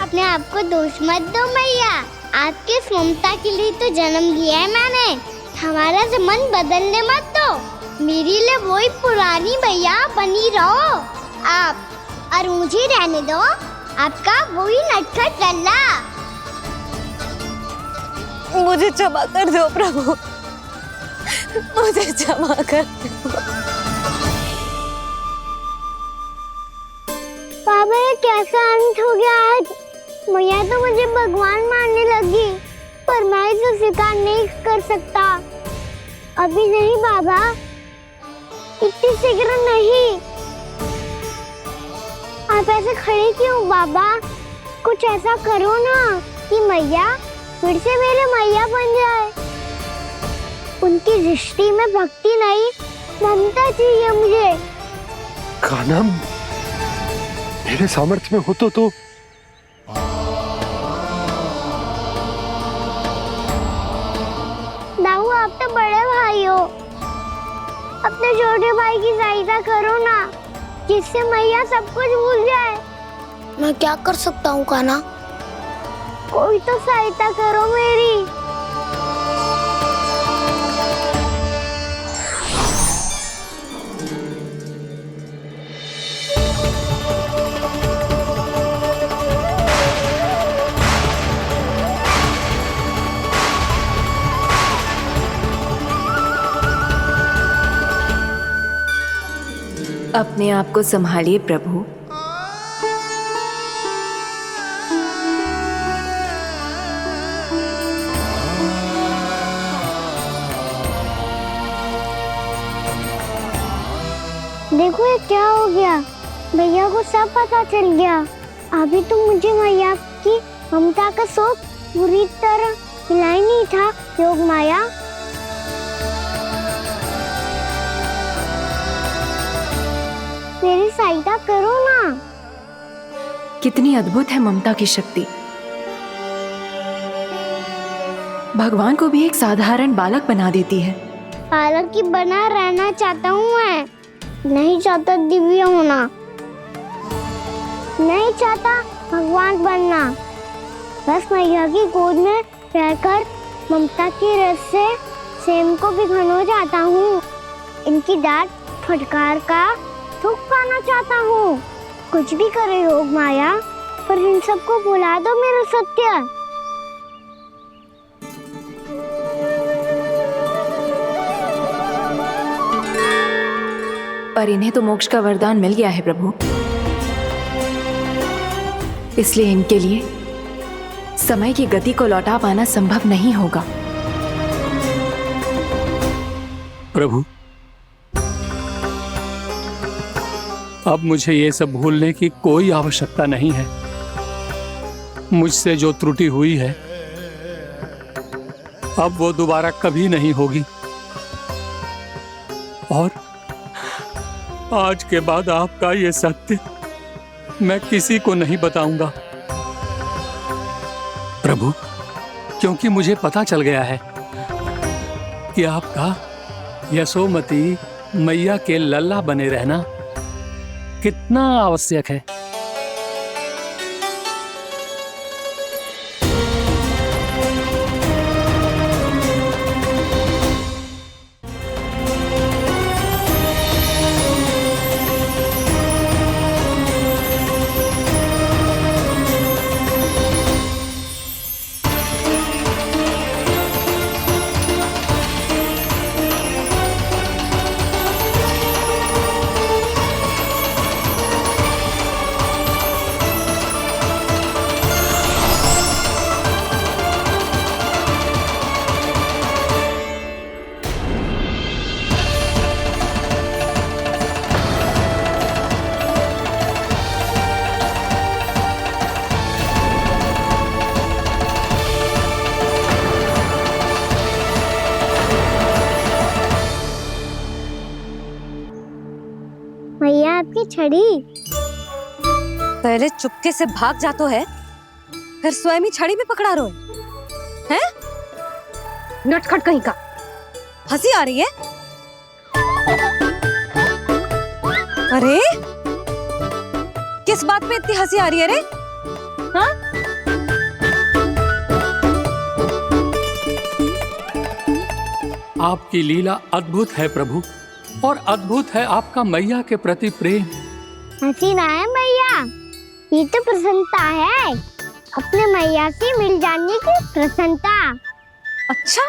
अपने आप को दोष मत दो मैया, आपके ममता के लिए तो जन्म लिया है मैंने। हमारा मन बदलने मत दो, मेरे लिए वही पुरानी मैया बनी रहो आप, और मुझे रहने दो आपका वही नटखट लल्ला। मुझे क्षमा कर दो प्रभु, मुझे क्षमा कर दो। बाबा ये कैसा अंत हो गया आज? मैया तो मुझे भगवान मानने लगी, पर मैं इसे स्वीकार नहीं कर सकता। अभी नहीं बाबा, इतनी शीघ्र नहीं। आप ऐसे खड़े क्यों बाबा? कुछ ऐसा करो ना कि मैया फिर से मेरे मैया बन जाए। उनकी दृष्टि में भक्ति नहीं, ममता चाहिए मुझे। कान्हा, मेरे सामर्थ्य में हो तो दाऊ, आप तो बड़े भाई हो, अपने छोटे भाई की सहायता करो ना, जिससे मैया सब कुछ भूल जाए। मैं क्या कर सकता हूँ कान्हा? कोई तो सहायता करो मेरी। अपने आप को संभालिए प्रभु। देखो ये क्या हो गया, भैया को सब पता चल गया। अभी तो मुझे मैया की ममता का शौक पूरी तरह मिला ही नहीं था योग माया। मेरी सहायता करो ना। कितनी अद्भुत है ममता की शक्ति। भगवान को भी एक साधारण बालक बना देती है। बालक की बना रहना चाहता हूँ मैं, नहीं चाहता दिव्य होना, नहीं चाहता भगवान बनना। बस मैया की गोद में रहकर ममता की रस से सेम को भिगोना चाहता हूँ। इनकी डांट फटकार का दुख पाना चाहता हूँ। कुछ भी करे योग माया, पर इन सबको भुला दो मेरा सत्य। पर इन्हें तो मोक्ष का वरदान मिल गया है प्रभु, इसलिए इनके लिए समय की गति को लौटा पाना संभव नहीं होगा। प्रभु, अब मुझे ये सब भूलने की कोई आवश्यकता नहीं है। मुझसे जो त्रुटि हुई है अब वो दोबारा कभी नहीं होगी, और आज के बाद आपका ये सत्य मैं किसी को नहीं बताऊंगा प्रभु, क्योंकि मुझे पता चल गया है कि आपका यशोमती मैया के लल्ला बने रहना कितना आवश्यक है। मैया आपकी छड़ी। पहले चुपके से भाग जातो है, फिर स्वयं ही छड़ी भी पकड़ा रो है? नटखट कहीं का। हंसी आ रही है? अरे किस बात पे इतनी हंसी आ रही है रे? हाँ? आपकी लीला अद्भुत है प्रभु, और अद्भुत है आपका मैया के प्रति प्रेम। हंसी ना है मैया, ये तो प्रसन्नता है, अपने मैया से मिल जाने की प्रसन्नता। अच्छा,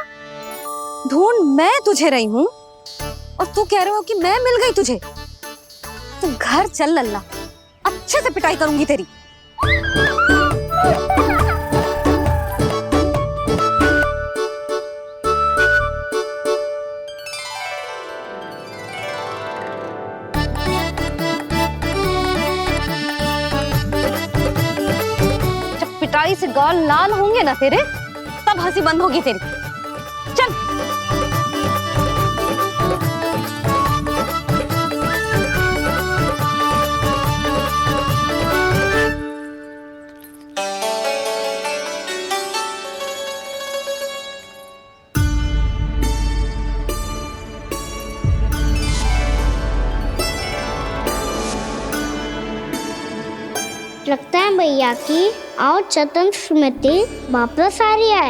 ढूंढ मैं तुझे रही हूँ और तू कह रहे हो कि मैं मिल गई तुझे। तू घर चल लल्ला, अच्छे से पिटाई करूंगी तेरी। पिटाई से गाल लाल होंगे ना तेरे, तब हंसी बंद होगी तेरी। चल। लगता है भैया की और चतन स्मृति वापस आ रही है।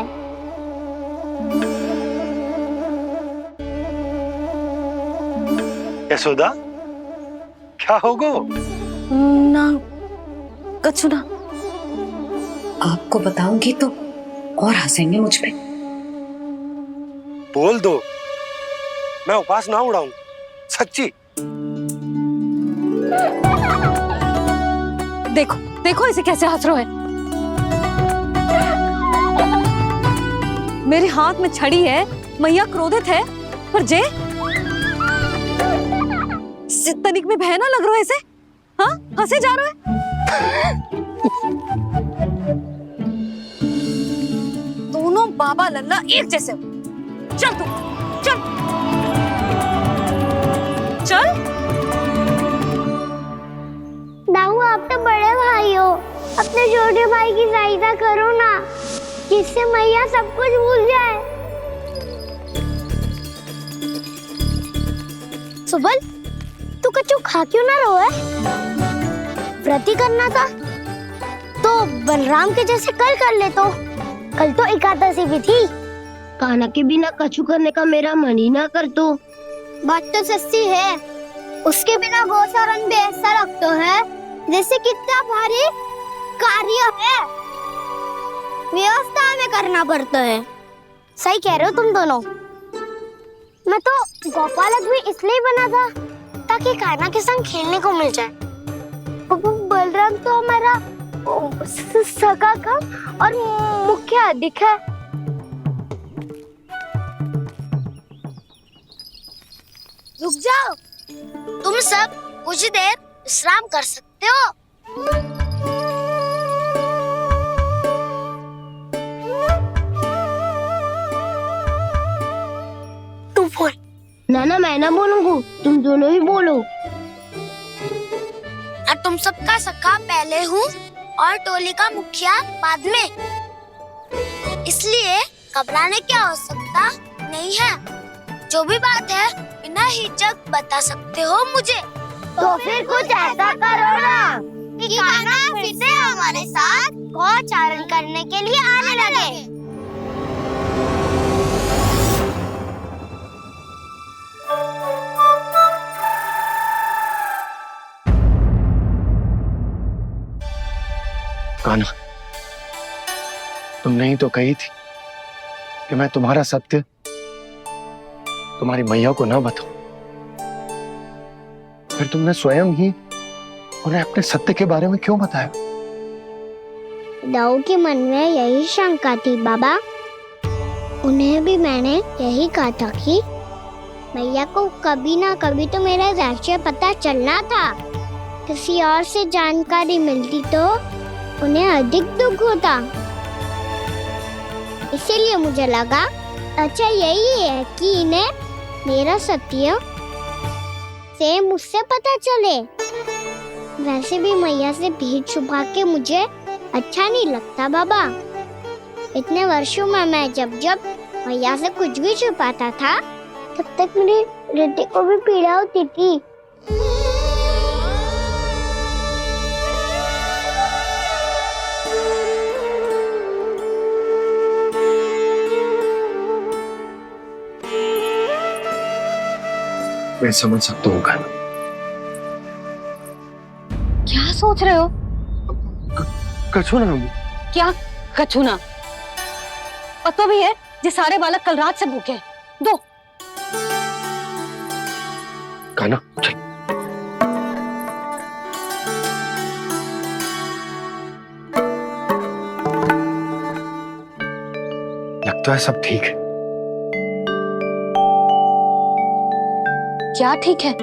यशोदा, क्या होगो? ना कछु ना। आपको बताऊंगी तो और हंसेंगे मुझ पे। बोल दो, मैं उपास ना उड़ाऊं, सच्ची। देखो देखो इसे कैसे हंस रहे हैं। मेरे हाथ में छड़ी है, मैया क्रोधित है, पर जे तनिक में भय ना लग रहा है ऐसे? हाँ, हंसे जा रहे हैं। बाबा लल्ला एक जैसे हो। चल तू, चल चल। दाऊ, आप तो बड़े भाई हो, अपने छोटे भाई की सहायता करो ना, जिससे मैया सब कुछ भूल जाए। सुबल, तू कच्चू खा क्यों ना रहो है? व्रत ही करना था तो बलराम के जैसे कल कर ले। तो कल तो एकादशी भी थी। कान्हा के बिना कछु करने का मेरा मन ही ना कर। तो बात तो सच्ची है, उसके बिना गोचारण भी ऐसा लगता है जैसे कितना भारी कार्य है, व्यवस्था में करना पड़ता है। सही कह रहे हो तुम दोनों। मैं तो गोपालक भी इसलिए बना था ताकि कान्हा के संग खेलने को मिल जाए। बलराम तो हमारा सगा काम और मुख्य अधिक है। रुक जाओ, तुम सब कुछ देर विश्राम कर सकते हो। तू बोल। ना मैं ना बोलूंगा, तुम दोनों ही बोलो। और तुम सबका सखा पहले हूँ और टोली का मुखिया बाद में, इसलिए घबराने की आवश्यकता नहीं है। जो भी बात है बिना हिचक बता सकते हो मुझे। तो फिर कुछ ऐसा करो ना कि कान्हा फिर से हमारे साथ गोचारण करने के लिए आने लगे। कान्हा, तुमने ही तो कही थी कि मैं तुम्हारा सत्य तुम्हारी मैया को ना बताऊं। फिर तुमने स्वयं ही उन्हें अपने सत्य के बारे में क्यों बताया? दाऊ के मन में यही शंका थी बाबा। उन्हें भी मैंने यही कहा था कि मैया को कभी ना कभी तो मेरा रहस्य पता चलना था। किसी और से जानकारी मिलती तो उन्हें अधिक दुख होता। इसीलिए मुझे लगा अच्छा यही है कि इन्हें मेरा सत्य से मुझसे पता चले। वैसे भी मैया से भीड़ छुपा के मुझे अच्छा नहीं लगता बाबा। इतने वर्षों में मैं जब जब मैया से कुछ भी छुपाता था तब तक मेरी हृदय को भी पीड़ा होती थी। मैं समझ सकता हूँ कान्हा। क्या सोच रहे हो? कछु ना। क्या कछु ना? पता भी है ये सारे बालक कल रात से भूखे हैं। दो। कान्हा चल। लगता है सब ठीक है। क्या ठीक है?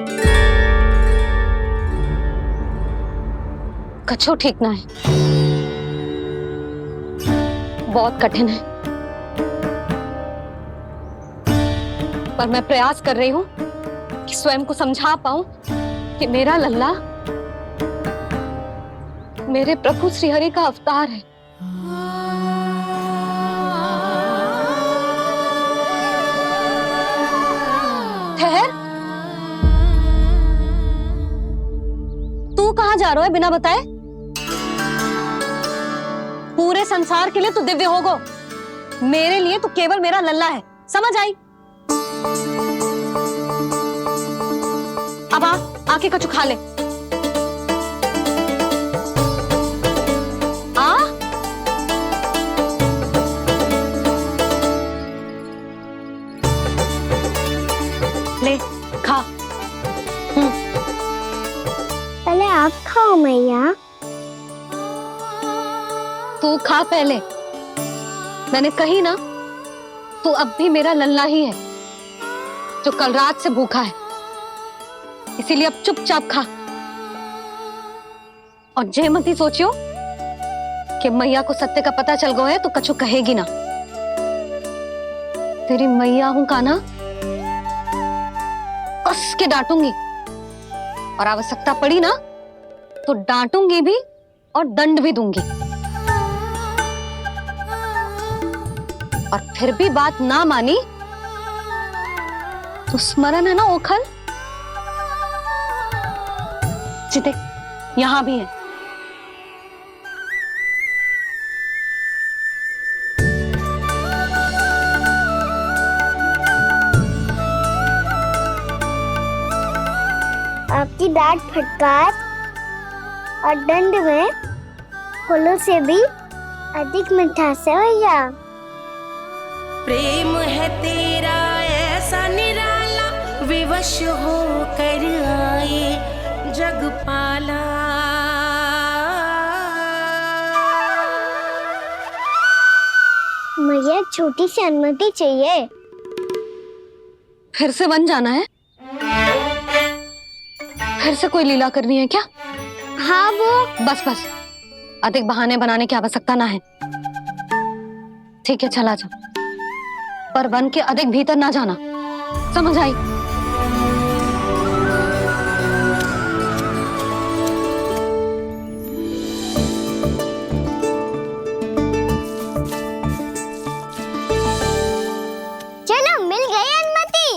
कछु ठीक ना है, बहुत कठिन है, पर मैं प्रयास कर रही हूं कि स्वयं को समझा पाऊं कि मेरा लल्ला मेरे प्रभु श्रीहरि का अवतार है। ठहर, तू कहाँ जा रहा है बिना बताए? पूरे संसार के लिए तू दिव्य होगो, मेरे लिए तू केवल मेरा लल्ला है, समझ आई? अब आके कछु खा ले। आ ले खा। पहले आप खाओ मैया। तू खा पहले। मैंने कही ना, तू अब भी मेरा लल्ला ही है जो कल रात से भूखा है, इसीलिए अब चुपचाप खा। और जे मत ही सोचियो कि मैया को सत्य का पता चल गया है तो कछु कहेगी ना। तेरी मैया हूं कान्हा, कस के डांटूंगी और आवश्यकता पड़ी ना तो डांटूंगी भी और दंड भी दूंगी। और फिर भी बात ना मानी तो स्मरण है ना ओखल, जिते यहां भी है। आपकी डांट फटकार और दंड में फूलों से भी अधिक मिठास है भैया। प्रेम है तेरा ऐसा निराला, विवश हो कर आए जग पाला। मुझे छोटी सी अनुमति चाहिए। फिर से वन जाना है? फिर से कोई लीला करनी है क्या? हाँ वो बस बस, अधिक बहाने बनाने की आवश्यकता ना है। ठीक है चला जा, पर वन के अधिक भीतर ना जाना, समझ आई? चलो मिल गई अनुमति।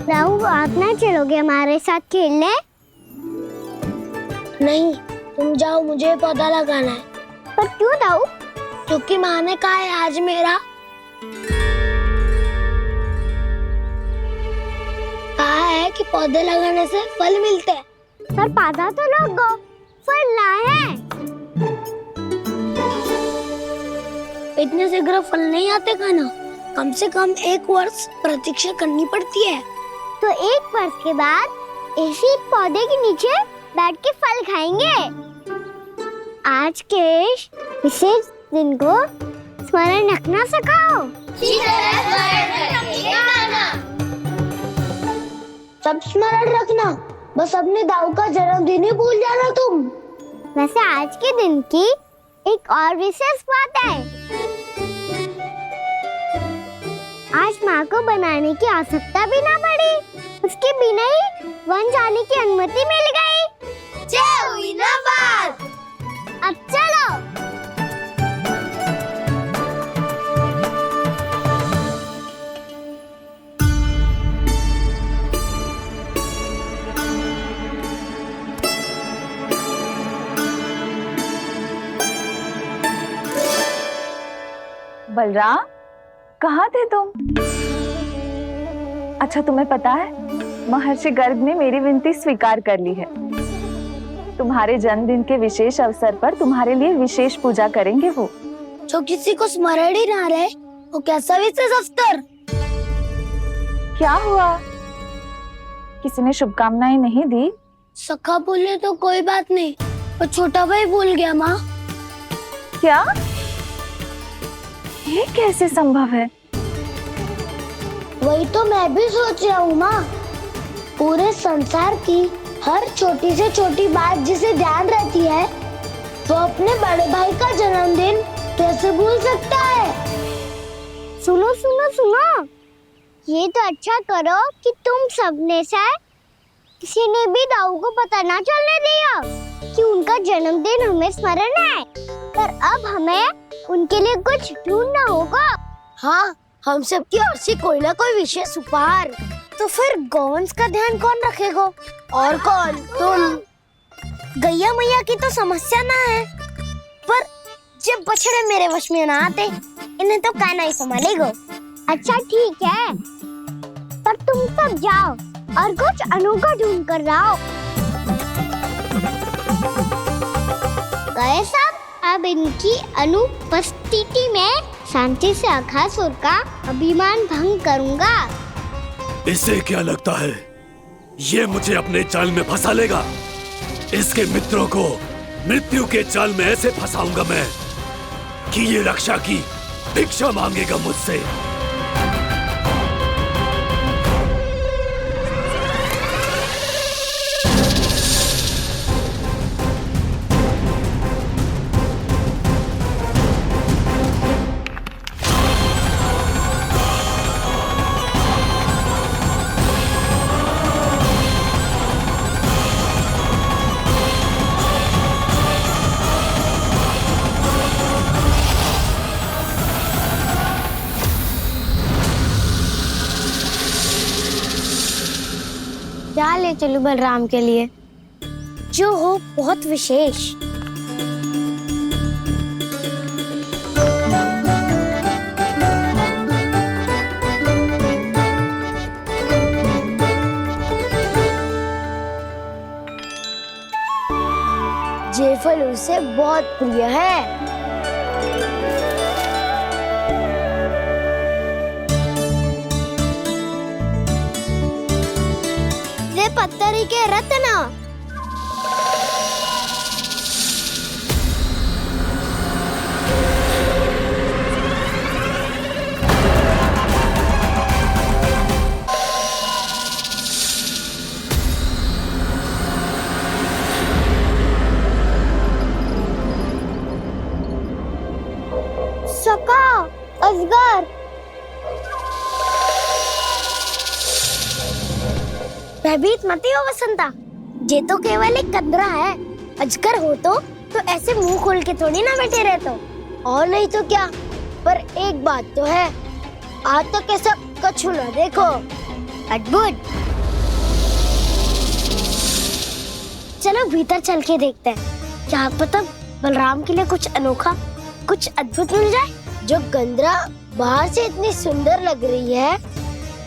राहु आप ना चलोगे हमारे साथ खेलने? नहीं, तुम जाओ, मुझे पौधा लगाना है। पर क्यों राहु? क्योंकि माँ ने कहा है आज मेरा कहा है कि पौधे लगाने से फल मिलते हैं। पर पौधा तो लगो, फल ना है। इतने शीघ्र फल नहीं आते खाना, कम से कम 1 वर्ष प्रतीक्षा करनी पड़ती है। तो 1 वर्ष के बाद इसी पौधे के नीचे बैठ के फल खाएंगे। आज के विशेष दिन को स्मरण रखना सिखाओ। सब स्मरण रखना, बस अपने दाऊ का जन्मदिन ही भूल जाना तुम। वैसे आज के दिन की एक और विशेष बात है। आज माँ को बनाने की आवश्यकता भी ना पड़ी, उसके बिना ही वन जाने की अनुमति मिल गई। जय हुई ना बात। अब चलो। बलराम, कहाँ थे तुम? अच्छा तुम्हें पता है, महर्षि गर्ग ने मेरी विनती स्वीकार कर ली है। तुम्हारे जन्मदिन के विशेष अवसर पर तुम्हारे लिए विशेष पूजा करेंगे वो। जो किसी को स्मरण ही ना रहे, वो कैसा विशेष अवसर? क्या हुआ? किसी ने शुभकामनाएं नहीं दी? सखा बोले तो कोई बात नहीं, पर छोटा भाई भूल गया माँ। क्या? ये कैसे संभव है? वही तो मैं भी सोच रहा हूँ माँ। पूरे संसार की हर छोटी से छोटी बात जिसे ध्यान रहती है, वो अपने बड़े भाई का जन्मदिन कैसे भूल सकता है? सुनो सुनो सुनो, ये तो अच्छा करो कि तुम सबने से किसी ने भी दाऊ को पता ना चलने दिया कि उनका जन्मदिन हमें स्मरण है। पर अब हमें उनके लिए कुछ ढूंढना होगा। हाँ, हम सबकी ओर से कोई ना कोई विशेष उपहार। तो फिर गौवंश का ध्यान कौन रखेगा? और कौन? तुम। गैया मैया की तो समस्या ना है, पर जब बछड़े मेरे वश में ना आते, इन्हें तो कान्हा ही संभालेगा। अच्छा ठीक है, पर तुम सब जाओ और कुछ अनोखा ढूंढ कर लाओ। गए सब? अब इनकी अनुपस्थिति में शांति से अघासुर का अभिमान भंग करूंगा। इसे क्या लगता है ये मुझे अपने जाल में फंसा लेगा? इसके मित्रों को मृत्यु के जाल में ऐसे फंसाऊंगा मैं कि ये रक्षा की भिक्षा मांगेगा मुझसे। चलूं बलराम के लिए, जो हो बहुत विशेष। ये फल उसे बहुत प्रिय है। ये पत्थरी के रत्न। सका, अजगर। भयभीत मत हो वसंता, ये तो केवल एक कंदरा है। अजगर हो तो ऐसे मुंह खोल के थोड़ी ना बैठे रहते हो। और नहीं तो क्या, पर एक बात तो है, आज तक ऐसा कछु ना देखो। अद्भुत। चलो भीतर चल के देखते हैं, क्या पता बलराम के लिए कुछ अनोखा, कुछ अद्भुत मिल जाए। जो गंदरा बाहर से इतनी सुंदर लग रही है,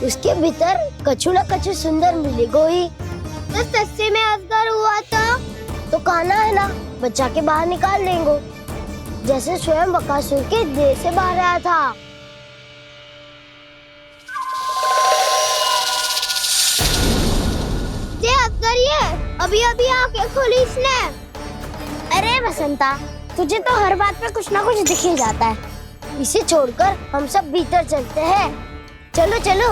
उसके भीतर कछु न कछु सुंदर मिलेगा ही। तो सस्ते में अजगर हुआ तो कान्हा है ना, बच्चा के बाहर निकाल देंगे, जैसे स्वयं बकासुर के देह से बाहर आया था। ये अजगर ये अभी आंखें खोली इसने। अरे वसंता, तुझे तो हर बात पे कुछ ना कुछ दिख ही जाता है। इसे छोड़कर हम सब भीतर चलते हैं। चलो चलो।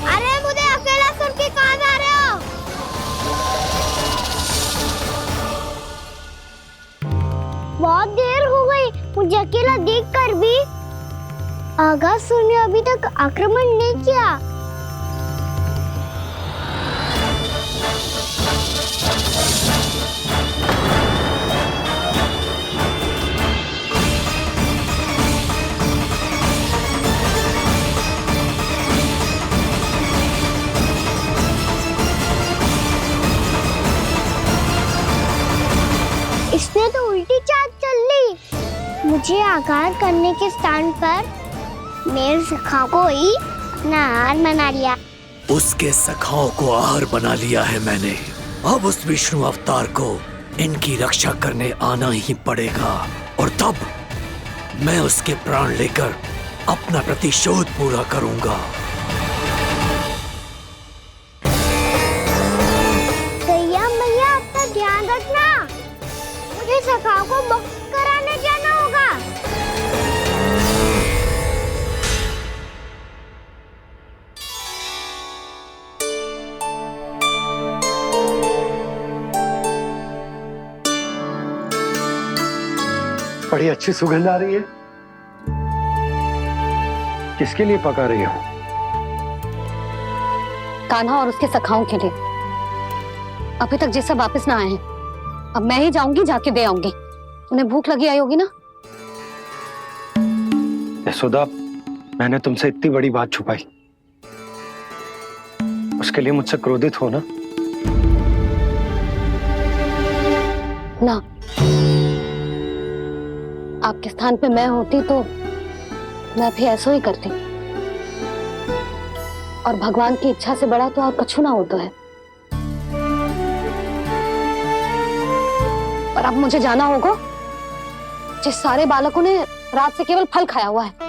अरे मुझे अकेला सुन के कहाँ जा रहे हो? बहुत देर हो गई मुझे अकेला देखकर भी। अगासुर ने अभी तक आक्रमण नहीं किया। इसने तो उल्टी चाल चल ली। मुझे आघात करने के स्थान पर मेरे सखा को ही अपना आहार बना लिया। उसके सखाओं को आहार बना लिया है मैंने। अब उस विष्णु अवतार को इनकी रक्षा करने आना ही पड़ेगा, और तब मैं उसके प्राण लेकर अपना प्रतिशोध पूरा करूंगा। गैया मैया, अपना ध्यान रखना। मुझे सखा को मुक्त कराने जाना होगा। बड़ी अच्छी सुगंध आ रही है। किसके लिए पका रही हो? कान्हा और उसके सखाओं के लिए। अभी तक जैसा वापस ना आए हैं, अब मैं ही जाऊंगी, जाके दे आऊंगी। उन्हें भूख लगी आई होगी ना। यशोदा, मैंने तुमसे इतनी बड़ी बात छुपाई, उसके लिए मुझसे क्रोधित हो ना? ना, आपके स्थान पे मैं होती तो मैं भी ऐसा ही करती। और भगवान की इच्छा से बड़ा तो और कछु ना होता है। पर अब मुझे जाना होगा। जिस सारे बालकों ने रात से केवल फल खाया हुआ है।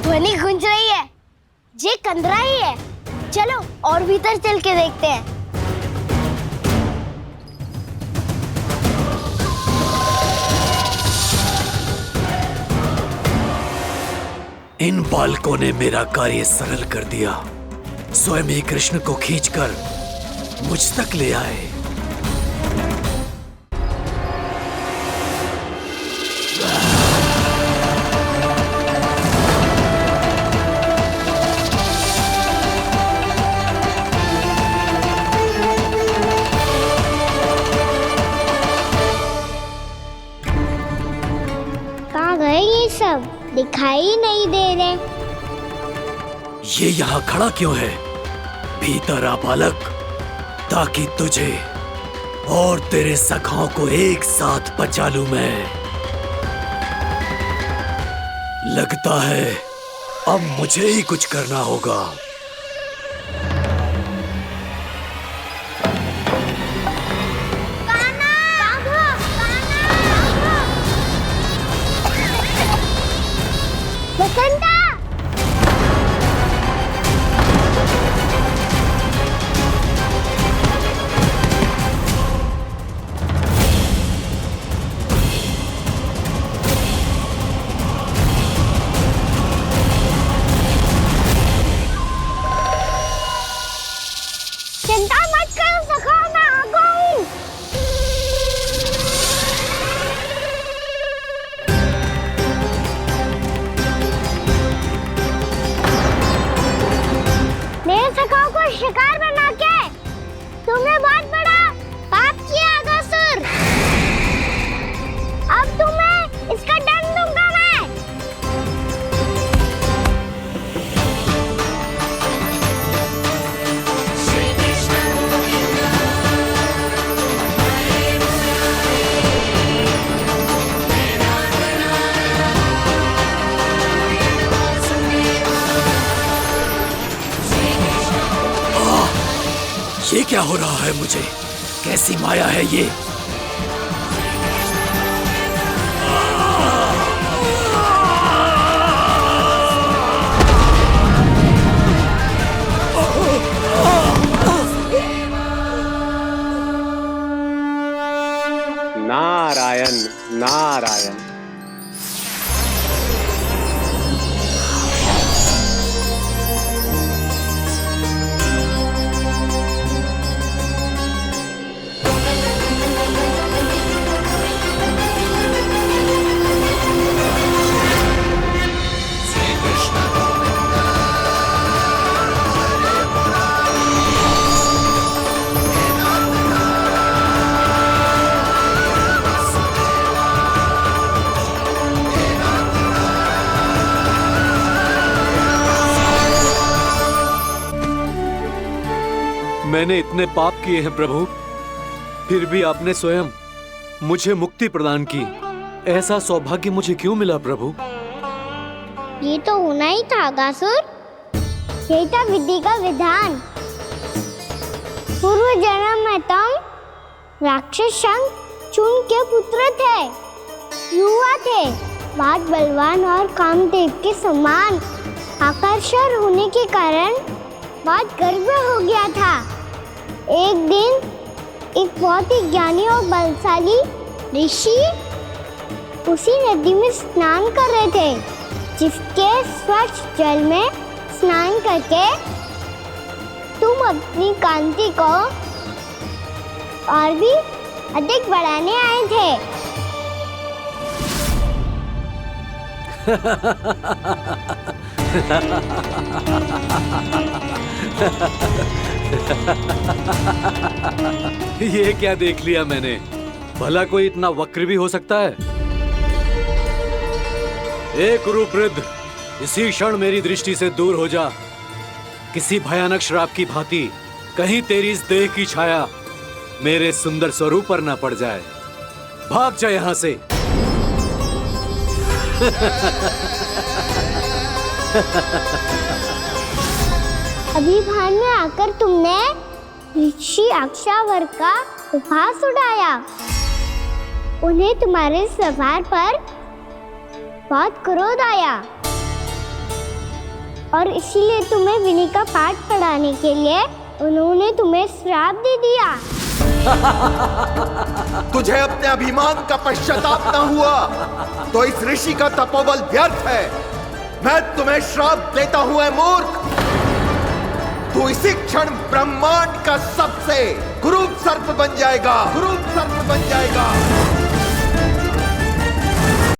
ध्वनि गूंज रही है, ये कंदरा ही है। चलो और भीतर चल के देखते हैं। इन बालकों ने मेरा कार्य सरल कर दिया। स्वयं ही कृष्ण को खींचकर मुझ तक ले आए। दे रहे। ये यहाँ खड़ा क्यों है? भीतर आ बालक, ताकि तुझे और तेरे सखाओं को एक साथ बचा लूं मैं। लगता है अब मुझे ही कुछ करना होगा। बसंता! चिंता मत करो सखा, मैं आ गई। मेरे सखाओं को शिकार बना के तुमने बहुत बड़ा पाप किया अगासुर। अब तुम्हें इसका दंड दूंगा मैं। ये क्या हो रहा है मुझे? कैसी माया है ये? नारायण नारायण। मैंने इतने पाप किए हैं प्रभु, फिर भी आपने स्वयं मुझे मुक्ति प्रदान की। ऐसा सौभाग्य मुझे क्यों मिला प्रभु? ये तो होना ही था अगासुर। यही था विधि का विधान। पूर्व जन्म में तुम राक्षस शंखचूड़ के पुत्र थे, युवा थे, बहुत बलवान और कामदेव के समान। आकर्षण होने के कारण बहुत गर्व हो गया था। एक दिन एक बहुत ही ज्ञानी और बलशाली ऋषि उसी नदी में स्नान कर रहे थे, जिसके स्वच्छ जल में स्नान करके तुम अपनी कांति को और भी अधिक बढ़ाने आए थे। ये क्या देख लिया मैंने? भला कोई इतना वक्र भी हो सकता है? एक रूपवृद्ध, इसी क्षण मेरी दृष्टि से दूर हो जा। किसी भयानक श्राप की भांति कहीं तेरी इस देह की छाया मेरे सुंदर स्वरूप पर न पड़ जाए। भाग जा यहाँ से। अभी भान में आकर तुमने ऋषि अक्षावर का उपहास उड़ाया। उन्हें तुम्हारे स्वभाव पर बहुत क्रोध आया और इसीलिए तुम्हें विनय का पाठ पढ़ाने के लिए उन्होंने तुम्हें श्राप दे दिया। तुझे अपने अभिमान का पश्चाताप न हुआ तो इस ऋषि का तपोबल व्यर्थ है। मैं तुम्हें श्राप देता हूं ऐ मूर्ख। तू इसी क्षण ब्रह्मांड का सबसे कुरूप सर्प बन जाएगा। कुरूप सर्प बन जाएगा।